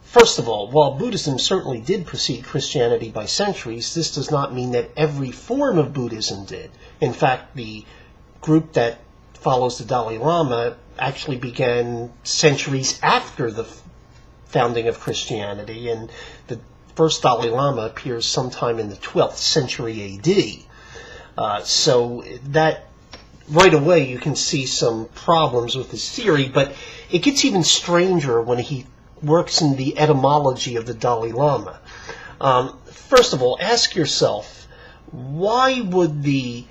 First of all, while Buddhism certainly did precede Christianity by centuries, this does not mean that every form of Buddhism did. In fact, the group that follows the Dalai Lama actually began centuries after the founding of Christianity, and the first Dalai Lama appears sometime in the 12th century AD. So that right away you can see some problems with his theory, but it gets even stranger when he works in the etymology of the Dalai Lama. First of all, ask yourself, why would the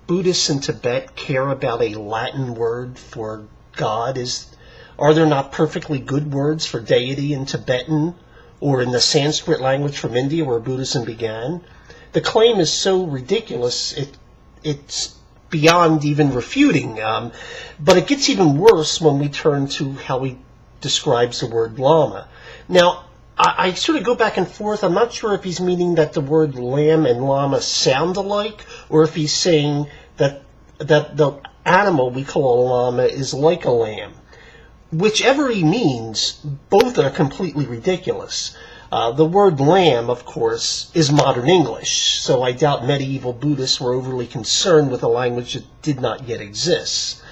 Buddhists in Tibet care about a Latin word for God? Are there not perfectly good words for deity in Tibetan or in the Sanskrit language from India where Buddhism began? The claim is so ridiculous, it's beyond even refuting. But it gets even worse when we turn to how he describes the word llama. Now, I sort of go back and forth. I'm not sure if he's meaning that the word lamb and llama sound alike, or if he's saying that the animal we call a llama is like a lamb. Whichever he means, both are completely ridiculous. The word lamb, of course, is modern English, so I doubt medieval Buddhists were overly concerned with a language that did not yet exist.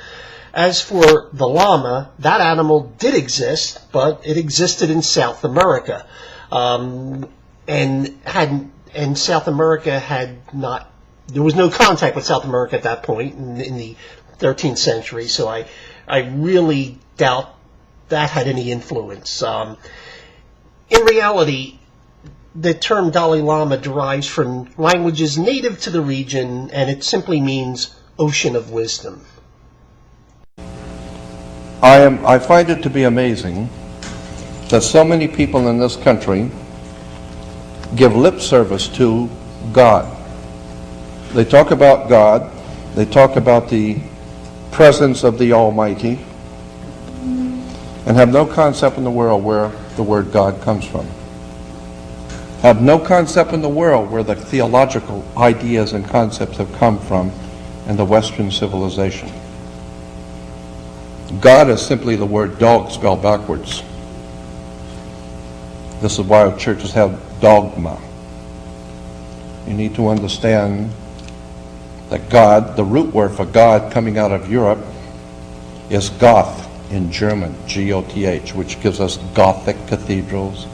As for the llama, that animal did exist, but it existed in South America, and South America had not. There was no contact with South America at that point in the 13th century, so I really doubt that had any influence. In reality, the term Dalai Lama derives from languages native to the region, and it simply means ocean of wisdom. I find it to be amazing that so many people in this country give lip service to God. They talk about God, they talk about the presence of the Almighty, and have no concept in the world where the word God comes from. Have no concept in the world where the theological ideas and concepts have come from in the Western civilization. God is simply the word dog spelled backwards. This is why churches have dogma. You need to understand that God, the root word for God coming out of Europe, is Goth in German, G-O-T-H, which gives us Gothic cathedrals,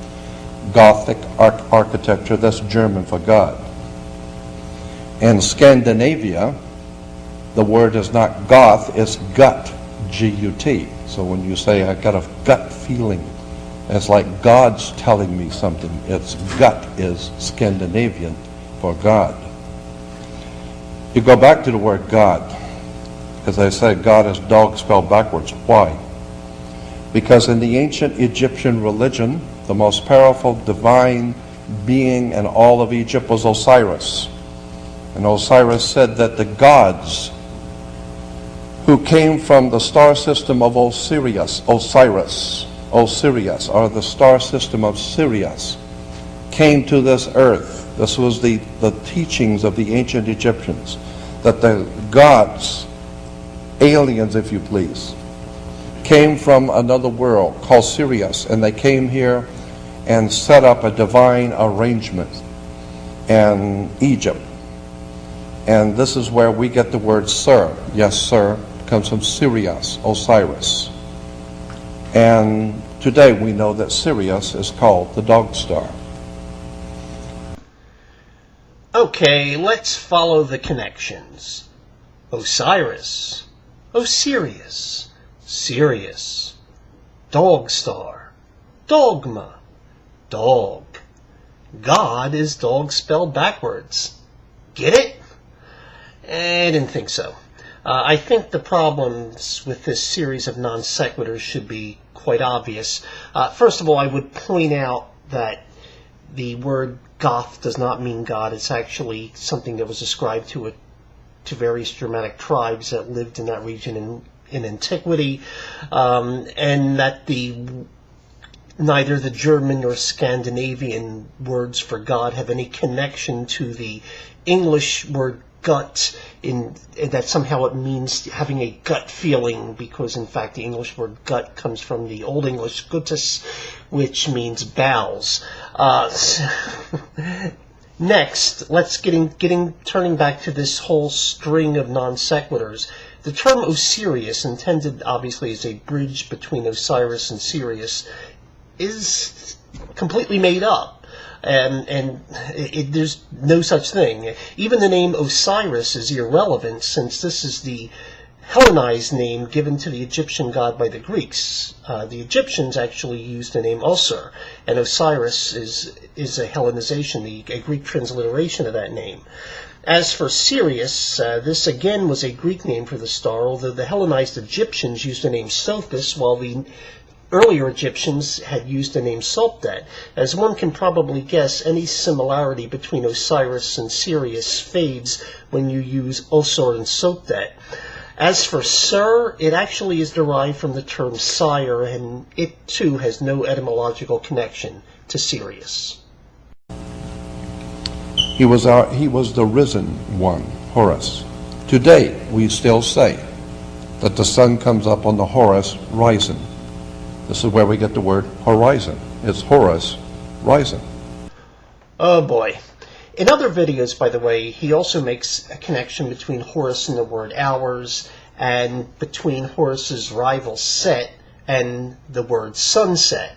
Gothic architecture. That's German for God. In Scandinavia, the word is not Goth, it's gut, G-U-T. So when you say, I got a gut feeling, it's like God's telling me something. Its gut is Scandinavian for God. You go back to the word God, because I say God is dog spelled backwards. Why? Because in the ancient Egyptian religion, the most powerful divine being in all of Egypt was Osiris. And Osiris said that the gods who came from the star system of Osiris, or the star system of Sirius, came to this earth. This was the teachings of the ancient Egyptians, that the gods, aliens if you please, came from another world called Sirius, and they came here and set up a divine arrangement in Egypt. And this is where we get the word sir. Yes, sir, comes from Sirius, Osiris. And today we know that Sirius is called the dog star. Okay, let's follow the connections. Osiris, Osirius, Sirius, dog star, dogma, dog. God is dog spelled backwards. Get it? I didn't think so. I think the problems with this series of non sequiturs should be quite obvious. First of all, I would point out that the word Goth does not mean God. It's actually something that was ascribed to various Germanic tribes that lived in that region in antiquity, and that neither the German nor Scandinavian words for God have any connection to the English word gut, in that somehow it means having a gut feeling, because in fact the English word gut comes from the Old English gutus, which means bowels. Next, let's turning back to this whole string of non sequiturs. The term Osiris, intended obviously as a bridge between Osiris and Sirius, is completely made up. There's no such thing. Even the name Osiris is irrelevant, since this is the Hellenized name given to the Egyptian god by the Greeks. The Egyptians actually used the name Osir, and Osiris is a Hellenization, a Greek transliteration of that name. As for Sirius, this again was a Greek name for the star, although the Hellenized Egyptians used the name Sophis, while the earlier Egyptians had used the name Sopdet. As one can probably guess, any similarity between Osiris and Sirius fades when you use Osir and Sopdet. As for Sir, it actually is derived from the term sire, and it too has no etymological connection to Sirius. He was the risen one, Horus. Today, we still say that the sun comes up on the Horus rising. This is where we get the word horizon. It's Horus rising. Oh boy. In other videos, by the way, he also makes a connection between Horus and the word hours, and between Horus's rival Set and the word sunset.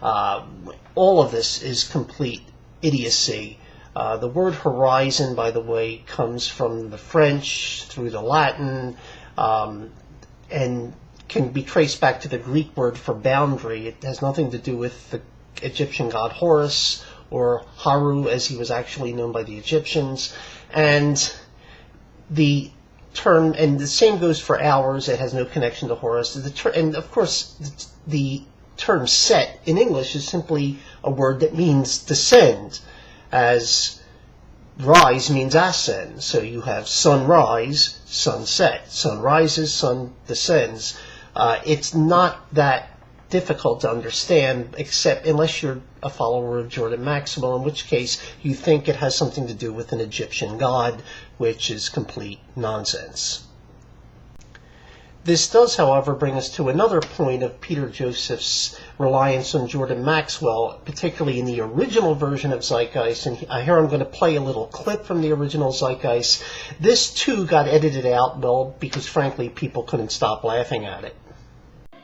All of this is complete idiocy. The word horizon, by the way, comes from the French through the Latin, and can be traced back to the Greek word for boundary. It has nothing to do with the Egyptian god Horus, or Haru as he was actually known by the Egyptians. And the term, and the same goes for hours, it has no connection to Horus. And of course, the term set in English is simply a word that means descend, as rise means ascend. So you have sunrise, sunset. Sun rises, sun descends. It's not that difficult to understand, except unless you're a follower of Jordan Maxwell, in which case you think it has something to do with an Egyptian god, which is complete nonsense. This does, however, bring us to another point of Peter Joseph's reliance on Jordan Maxwell, particularly in the original version of Zeitgeist. And here I'm going to play a little clip from the original Zeitgeist. This, too, got edited out, well, because, frankly, people couldn't stop laughing at it.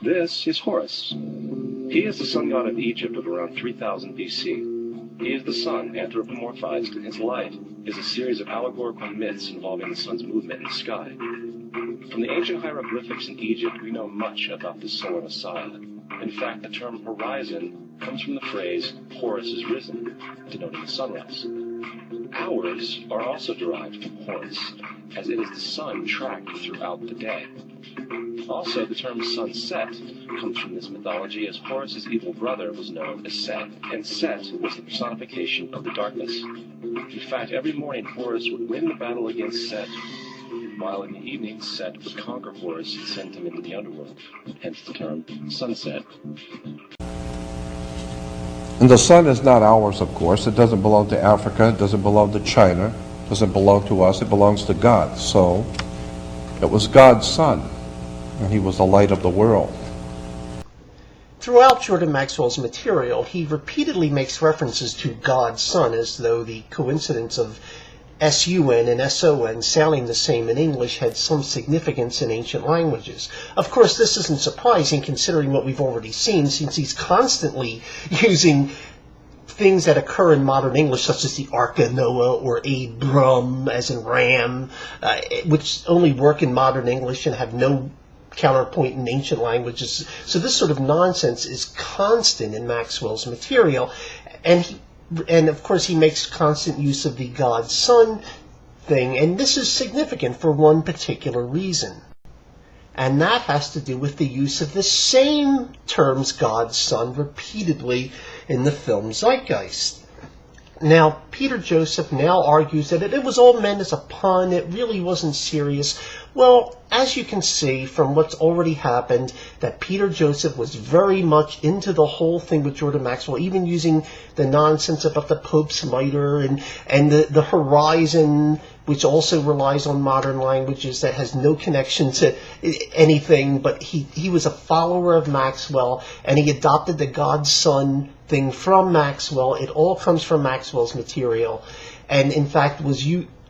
This is Horus. He is the sun god of Egypt of around 3000 BC. He is the sun anthropomorphized, and his light is a series of allegorical myths involving the sun's movement in the sky. From the ancient hieroglyphics in Egypt, we know much about the solar Messiah. In fact, the term horizon comes from the phrase, Horus is risen, denoting the sunrise. Hours are also derived from Horus, as it is the sun tracked throughout the day. Also, the term sunset comes from this mythology, as Horus's evil brother was known as Set, and Set was the personification of the darkness. In fact, every morning Horus would win the battle against Set, while in the evening Set would conquer Horus and send him into the underworld, hence the term sunset. And the sun is not ours, of course. It doesn't belong to Africa. It doesn't belong to China. It doesn't belong to us. It belongs to God. So it was God's sun, and he was the light of the world. Throughout Jordan Maxwell's material, he repeatedly makes references to God's Son, as though the coincidence of S-U-N and S-O-N sounding the same in English had some significance in ancient languages. Of course, this isn't surprising considering what we've already seen, since he's constantly using things that occur in modern English, such as the Ark of Noah or Abram, as in ram, which only work in modern English and have no counterpoint in ancient languages. So this sort of nonsense is constant in Maxwell's material, and of course he makes constant use of the God's Son thing, and this is significant for one particular reason. And that has to do with the use of the same terms, God's Son, repeatedly in the film Zeitgeist. Now, Peter Joseph now argues that it was all meant as a pun, it really wasn't serious. Well, as you can see from what's already happened, that Peter Joseph was very much into the whole thing with Jordan Maxwell, even using the nonsense about the Pope's mitre and the horizon, which also relies on modern languages that has no connection to anything, but he was a follower of Maxwell, and he adopted the God's Son thing from Maxwell. It all comes from Maxwell's material, and in fact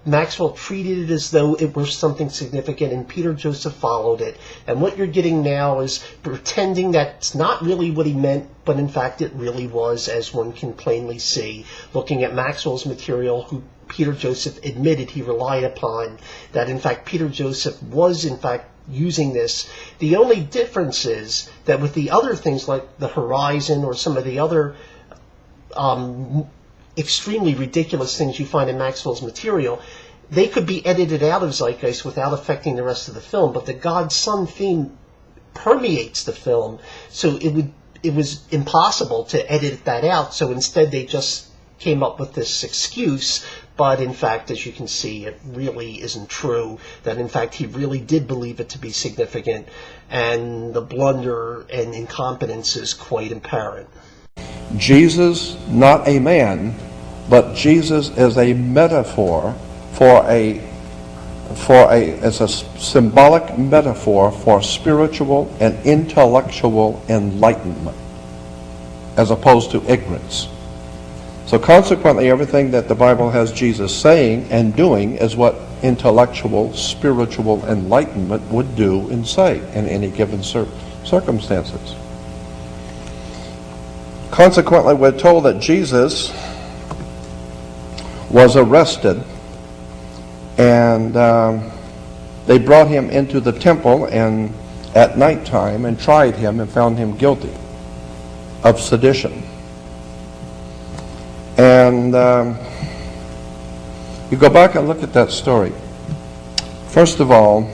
Maxwell treated it as though it were something significant, and Peter Joseph followed it. And what you're getting now is pretending that it's not really what he meant, but in fact it really was, as one can plainly see, looking at Maxwell's material, who Peter Joseph admitted he relied upon, that in fact Peter Joseph was in fact using this. The only difference is that with the other things like the horizon or some of the other extremely ridiculous things you find in Maxwell's material, they could be edited out of Zeitgeist without affecting the rest of the film, but the God's Son theme permeates the film, so it would it was impossible to edit that out, so instead they just came up with this excuse. But in fact, as you can see, it really isn't true, that in fact he really did believe it to be significant, and the blunder and incompetence is quite apparent. Jesus, not a man, but Jesus is a metaphor it's a symbolic metaphor for spiritual and intellectual enlightenment, as opposed to ignorance. So consequently, everything that the Bible has Jesus saying and doing is what intellectual, spiritual enlightenment would do and say in any given circumstances. Consequently, we're told that Jesus was arrested, and they brought him into the temple and at nighttime and tried him and found him guilty of sedition. And you go back and look at that story. First of all,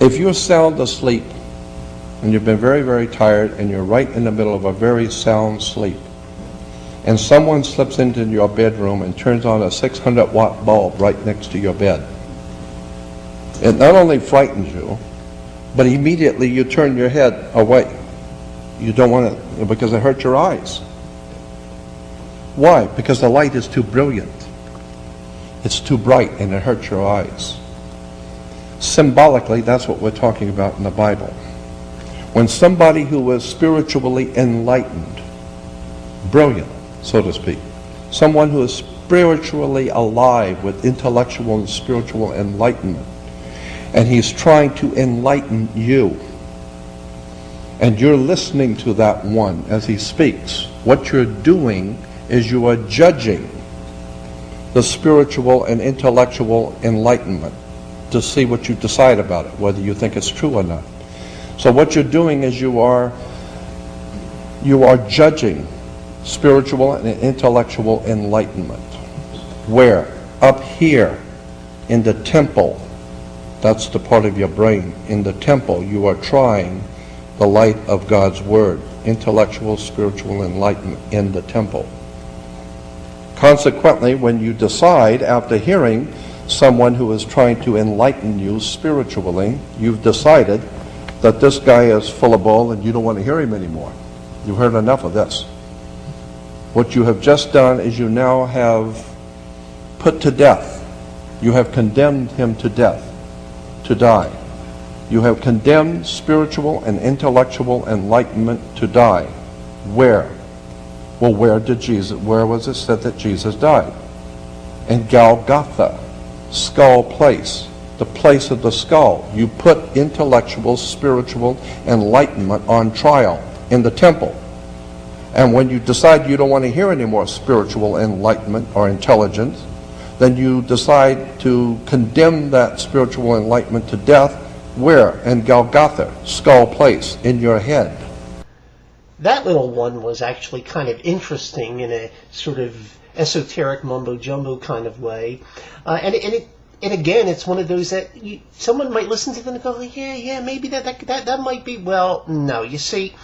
if you're sound asleep and you've been very, very tired and you're right in the middle of a very sound sleep, and someone slips into your bedroom and turns on a 600-watt bulb right next to your bed, it not only frightens you, but immediately you turn your head away. You don't want it, because it hurts your eyes. Why? Because the light is too brilliant. It's too bright and it hurts your eyes. Symbolically, that's what we're talking about in the Bible. When somebody who is spiritually enlightened, brilliant, so to speak, someone who is spiritually alive with intellectual and spiritual enlightenment, and he's trying to enlighten you, and you're listening to that one as he speaks, what you're doing is you are judging the spiritual and intellectual enlightenment to see what you decide about it, whether you think it's true or not. So what you're doing is you are judging spiritual and intellectual enlightenment. Where? Up here in the temple. That's the part of your brain. In the temple, you are trying the light of God's Word, intellectual, spiritual enlightenment in the temple. Consequently, when you decide, after hearing someone who is trying to enlighten you spiritually, you've decided that this guy is full of bull and you don't want to hear him anymore. You've heard enough of this. What you have just done is you now have put to death, you have condemned him to death, to die. You have condemned spiritual and intellectual enlightenment to die. Where? Well, where was it said that Jesus died? In Golgotha, skull place, the place of the skull. You put intellectual, spiritual enlightenment on trial in the temple. And when you decide you don't want to hear any more spiritual enlightenment or intelligence, then you decide to condemn that spiritual enlightenment to death. Where? In Golgotha, skull place, in your head. That little one was actually kind of interesting in a sort of esoteric mumbo-jumbo kind of way. And again, it's one of those that someone might listen to them and go, yeah, maybe that might be. Well, no. You see,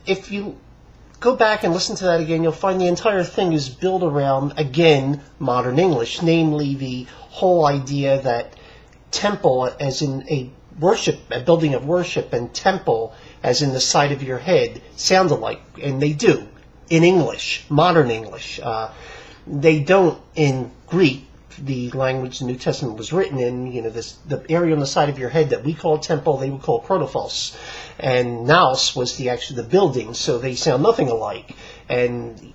if you go back and listen to that again, you'll find the entire thing is built around, again, modern English, namely the whole idea that temple as in a building of worship, and temple as in the side of your head sound alike, and they do in English, modern English. They don't in Greek, the language the New Testament was written in. The area on the side of your head that we call temple, they would call protophos, and naos was the building, so they sound nothing alike. And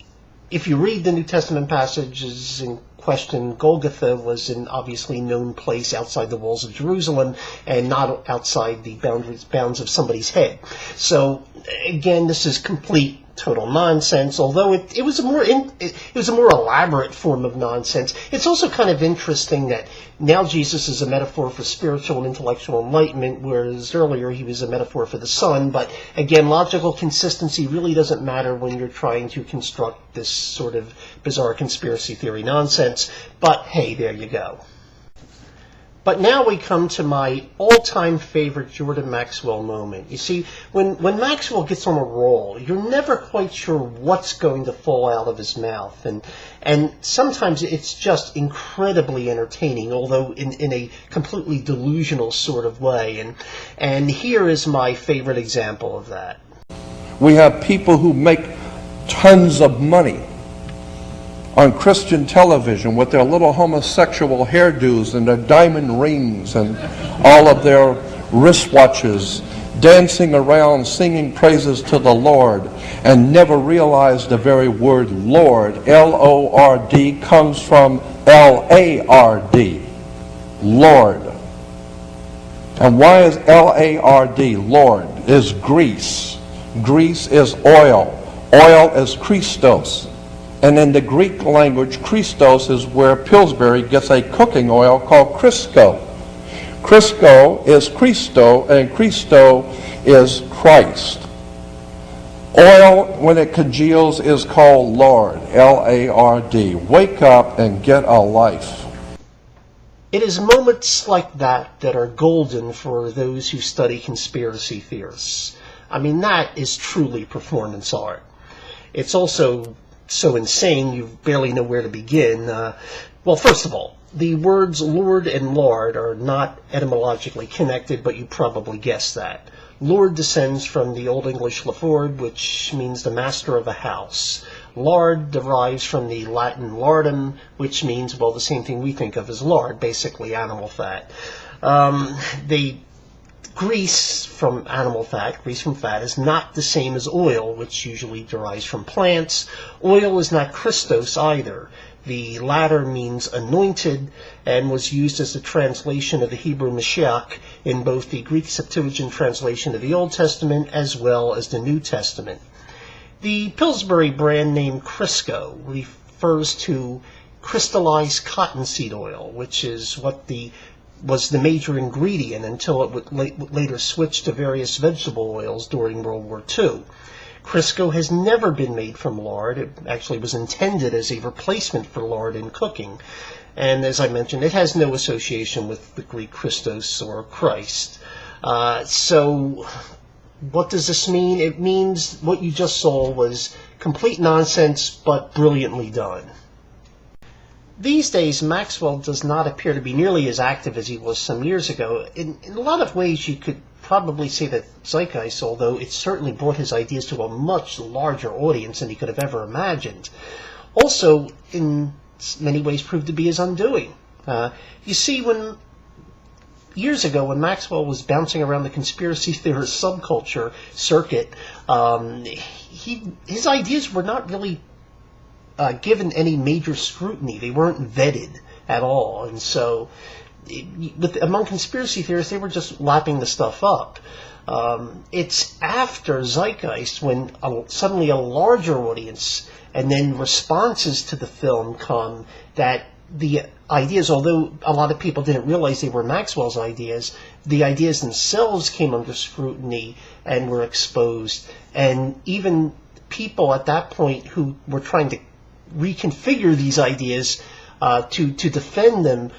if you read the New Testament passages in question, Golgotha was an obviously known place outside the walls of Jerusalem and not outside the bounds of somebody's head. So again, this is complete total nonsense. Although it was a more elaborate form of nonsense. It's also kind of interesting that now Jesus is a metaphor for spiritual and intellectual enlightenment, whereas earlier he was a metaphor for the sun. But again, logical consistency really doesn't matter when you're trying to construct this sort of bizarre conspiracy theory nonsense. But hey, there you go. But now we come to my all-time favorite Jordan Maxwell moment. You see, when Maxwell gets on a roll, you're never quite sure what's going to fall out of his mouth. And sometimes it's just incredibly entertaining, although in a completely delusional sort of way. And here is my favorite example of that. We have people who make tons of money on Christian television with their little homosexual hairdos and their diamond rings and all of their wristwatches, dancing around singing praises to the Lord, and never realize the very word Lord, L-O-R-D, comes from L-A-R-D, Lord. And why is L-A-R-D, Lord? Is grease. Grease is oil. Oil is Christos. And in the Greek language, Christos is where Pillsbury gets a cooking oil called Crisco. Crisco is Christo, and Christo is Christ. Oil, when it congeals, is called Lord, L-A-R-D. Wake up and get a life. It is moments like that that are golden for those who study conspiracy theorists. I mean, that is truly performance art. It's also so insane you barely know where to begin. Well, first of all, the words Lord and Lard are not etymologically connected, but you probably guessed that. Lord descends from the Old English laford, which means the master of a house. Lard derives from the Latin lardum, which means, well, the same thing we think of as lard, basically animal fat. The grease from animal fat, grease from fat, is not the same as oil, which usually derives from plants. Oil is not Christos either. The latter means anointed and was used as a translation of the Hebrew Mashiach in both the Greek Septuagint translation of the Old Testament as well as the New Testament. The Pillsbury brand name Crisco refers to crystallized cottonseed oil, which is what was the major ingredient until it would later switch to various vegetable oils during World War II. Crisco has never been made from lard. It actually was intended as a replacement for lard in cooking. And as I mentioned, it has no association with the Greek Christos or Christ. So what does this mean? It means what you just saw was complete nonsense, but brilliantly done. These days, Maxwell does not appear to be nearly as active as he was some years ago. In a lot of ways, you could probably say that Zeitgeist, although it certainly brought his ideas to a much larger audience than he could have ever imagined, also in many ways proved to be his undoing. You see, years ago, when Maxwell was bouncing around the conspiracy theorist subculture circuit, his ideas were not really given any major scrutiny. They weren't vetted at all. And so among conspiracy theorists, they were just lapping the stuff up. It's after Zeitgeist when suddenly a larger audience and then responses to the film come that the ideas, although a lot of people didn't realize they were Maxwell's ideas, the ideas themselves came under scrutiny and were exposed. And even people at that point who were trying to reconfigure these ideas to defend them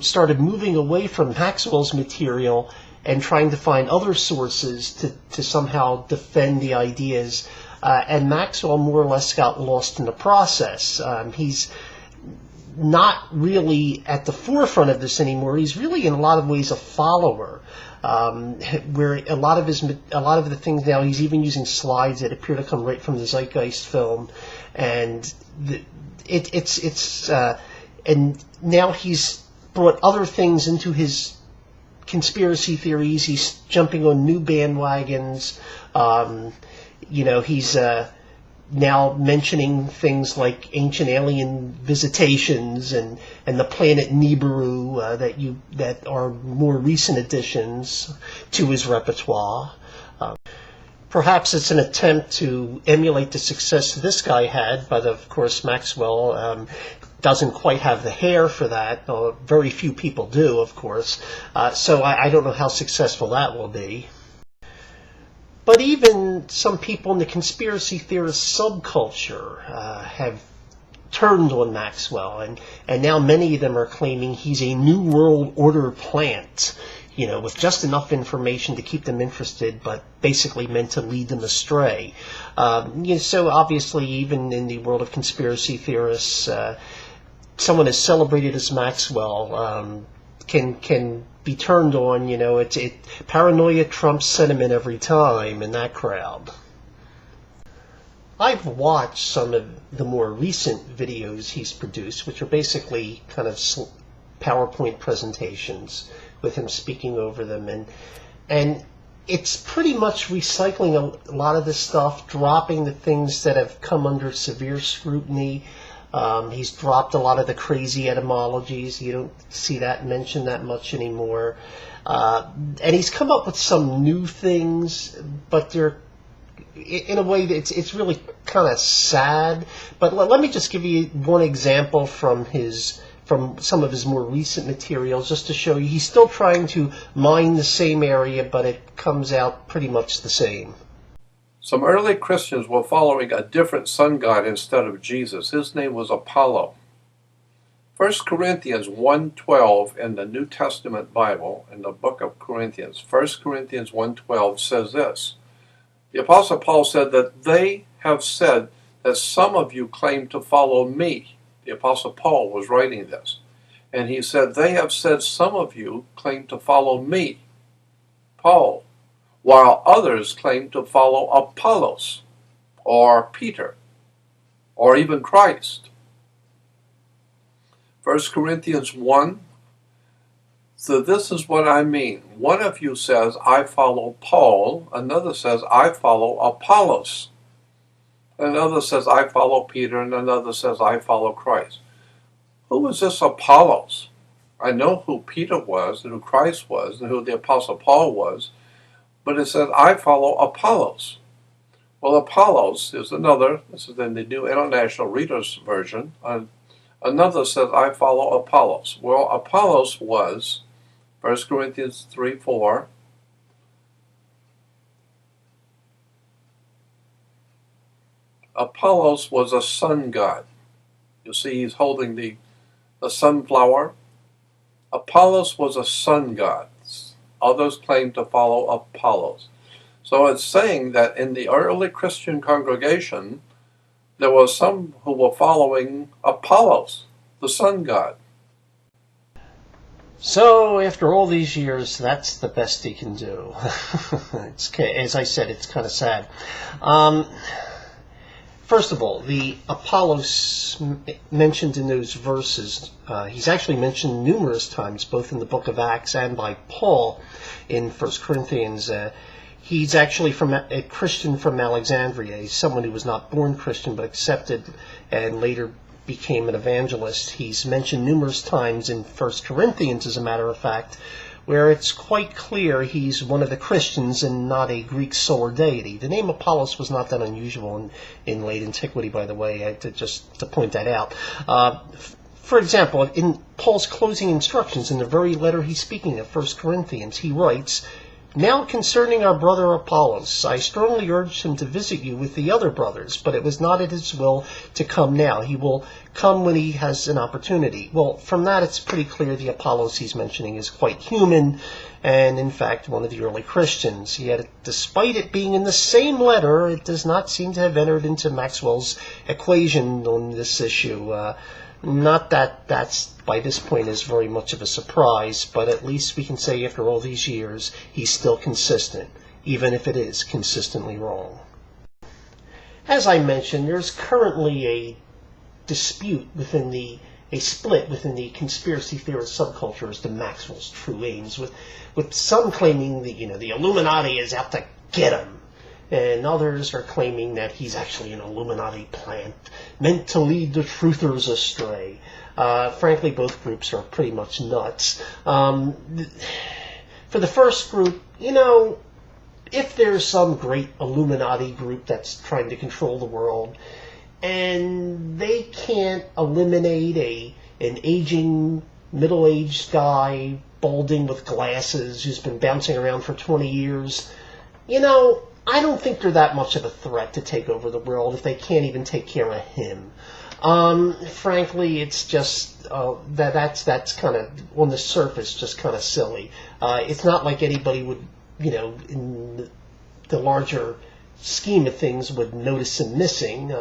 started moving away from Maxwell's material and trying to find other sources to somehow defend the ideas. And Maxwell more or less got lost in the process. He's not really at the forefront of this anymore. He's really in a lot of ways a follower. Where a lot of the things now, he's even using slides that appear to come right from the Zeitgeist film, and and now he's brought other things into his conspiracy theories. He's jumping on new bandwagons. He's now mentioning things like ancient alien visitations and the planet Nibiru that are more recent additions to his repertoire. Perhaps it's an attempt to emulate the success this guy had, but of course Maxwell doesn't quite have the hair for that. Very few people do, of course. So I don't know how successful that will be. But even some people in the conspiracy theorist subculture have turned on Maxwell, and now many of them are claiming he's a New World Order plant, with just enough information to keep them interested, but basically meant to lead them astray. So obviously, even in the world of conspiracy theorists, someone as celebrated as Maxwell can be turned on. Paranoia trumps sentiment every time in that crowd. I've watched some of the more recent videos he's produced, which are basically kind of PowerPoint presentations with him speaking over them, and it's pretty much recycling a lot of the stuff, dropping the things that have come under severe scrutiny. He's dropped a lot of the crazy etymologies. You don't see that mentioned that much anymore. And he's come up with some new things, but they're in a way that it's really kind of sad. But let me just give you one example from some of his more recent materials, just to show you he's still trying to mine the same area, but it comes out pretty much the same. Some early Christians were following a different sun god instead of Jesus. His name was Apollo. 1 Corinthians 1:12 in the New Testament Bible, in the book of Corinthians, 1 Corinthians 1:12 says this. The Apostle Paul said that they have said that some of you claim to follow me. The Apostle Paul was writing this. And he said, they have said some of you claim to follow me, Paul, while others claim to follow Apollos, or Peter, or even Christ. 1 Corinthians 1, so this is what I mean. One of you says, I follow Paul. Another says, I follow Apollos. Another says, I follow Peter. And another says, I follow Christ. Who is this Apollos? I know who Peter was, and who Christ was, and who the Apostle Paul was. But it says, I follow Apollos. Well, Apollos is another. This is in the New International Reader's Version. Another says, I follow Apollos. Well, Apollos was, 1 Corinthians 3:4, Apollos was a sun god. You see, he's holding the sunflower. Apollos was a sun god. Others claim to follow Apollos. So it's saying that in the early Christian congregation, there were some who were following Apollos, the sun god. So, after all these years, that's the best he can do. As I said, it's kind of sad. First of all, the Apollos mentioned in those verses, he's actually mentioned numerous times, both in the book of Acts and by Paul in 1 Corinthians. He's actually a Christian from Alexandria. He's someone who was not born Christian but accepted and later became an evangelist. He's mentioned numerous times in 1 Corinthians, as a matter of fact, where it's quite clear he's one of the Christians and not a Greek solar deity. The name Apollos was not that unusual in late antiquity, by the way, to point that out. For example, in Paul's closing instructions, in the very letter he's speaking of, 1 Corinthians, he writes, now concerning our brother Apollos, I strongly urged him to visit you with the other brothers, but it was not at his will to come now. He will come when he has an opportunity. Well, from that it's pretty clear the Apollos he's mentioning is quite human, and in fact one of the early Christians. Yet, despite it being in the same letter, it does not seem to have entered into Maxwell's equation on this issue. Not that that's, by this point, is very much of a surprise, but at least we can say after all these years, he's still consistent, even if it is consistently wrong. As I mentioned, there's currently a split within the conspiracy theorist subculture as to Maxwell's true aims, with some claiming the Illuminati is out to get him, and others are claiming that he's actually an Illuminati plant meant to lead the truthers astray. Frankly, both groups are pretty much nuts. For the first group, if there's some great Illuminati group that's trying to control the world, and they can't eliminate an aging, middle-aged guy, balding with glasses, who's been bouncing around for 20 years, I don't think they're that much of a threat to take over the world if they can't even take care of him. Frankly, it's just that's kind of on the surface just kind of silly. It's not like anybody would, in the larger scheme of things, would notice him missing.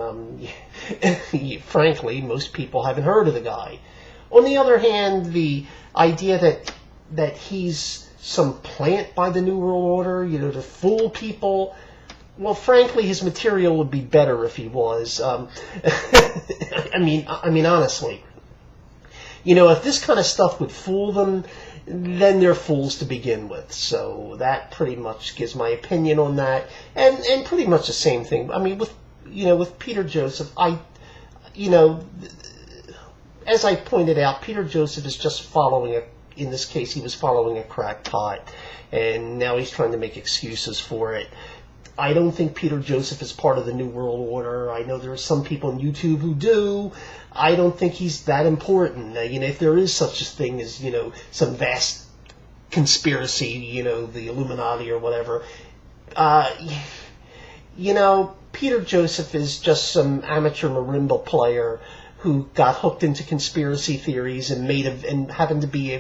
Frankly, most people haven't heard of the guy. On the other hand, the idea that he's some plant by the New World Order, to fool people. Well, frankly, his material would be better if he was. I mean, honestly, if this kind of stuff would fool them, then they're fools to begin with. So that pretty much gives my opinion on that, and pretty much the same thing. I mean, with Peter Joseph, as I pointed out, Peter Joseph is just following in this case, he was following a crackpot, and now he's trying to make excuses for it. I don't think Peter Joseph is part of the New World Order. I know there are some people on YouTube who do. I don't think he's that important. If there is such a thing as, some vast conspiracy, the Illuminati or whatever, Peter Joseph is just some amateur marimba player who got hooked into conspiracy theories and happened to be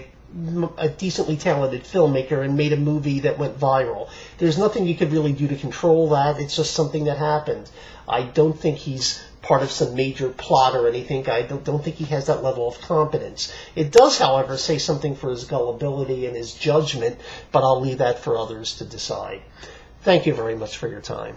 a decently talented filmmaker and made a movie that went viral. There's nothing you could really do to control that. It's just something that happened. I don't think he's part of some major plot or anything. I don't think he has that level of competence. It does, however, say something for his gullibility and his judgment, but I'll leave that for others to decide. Thank you very much for your time.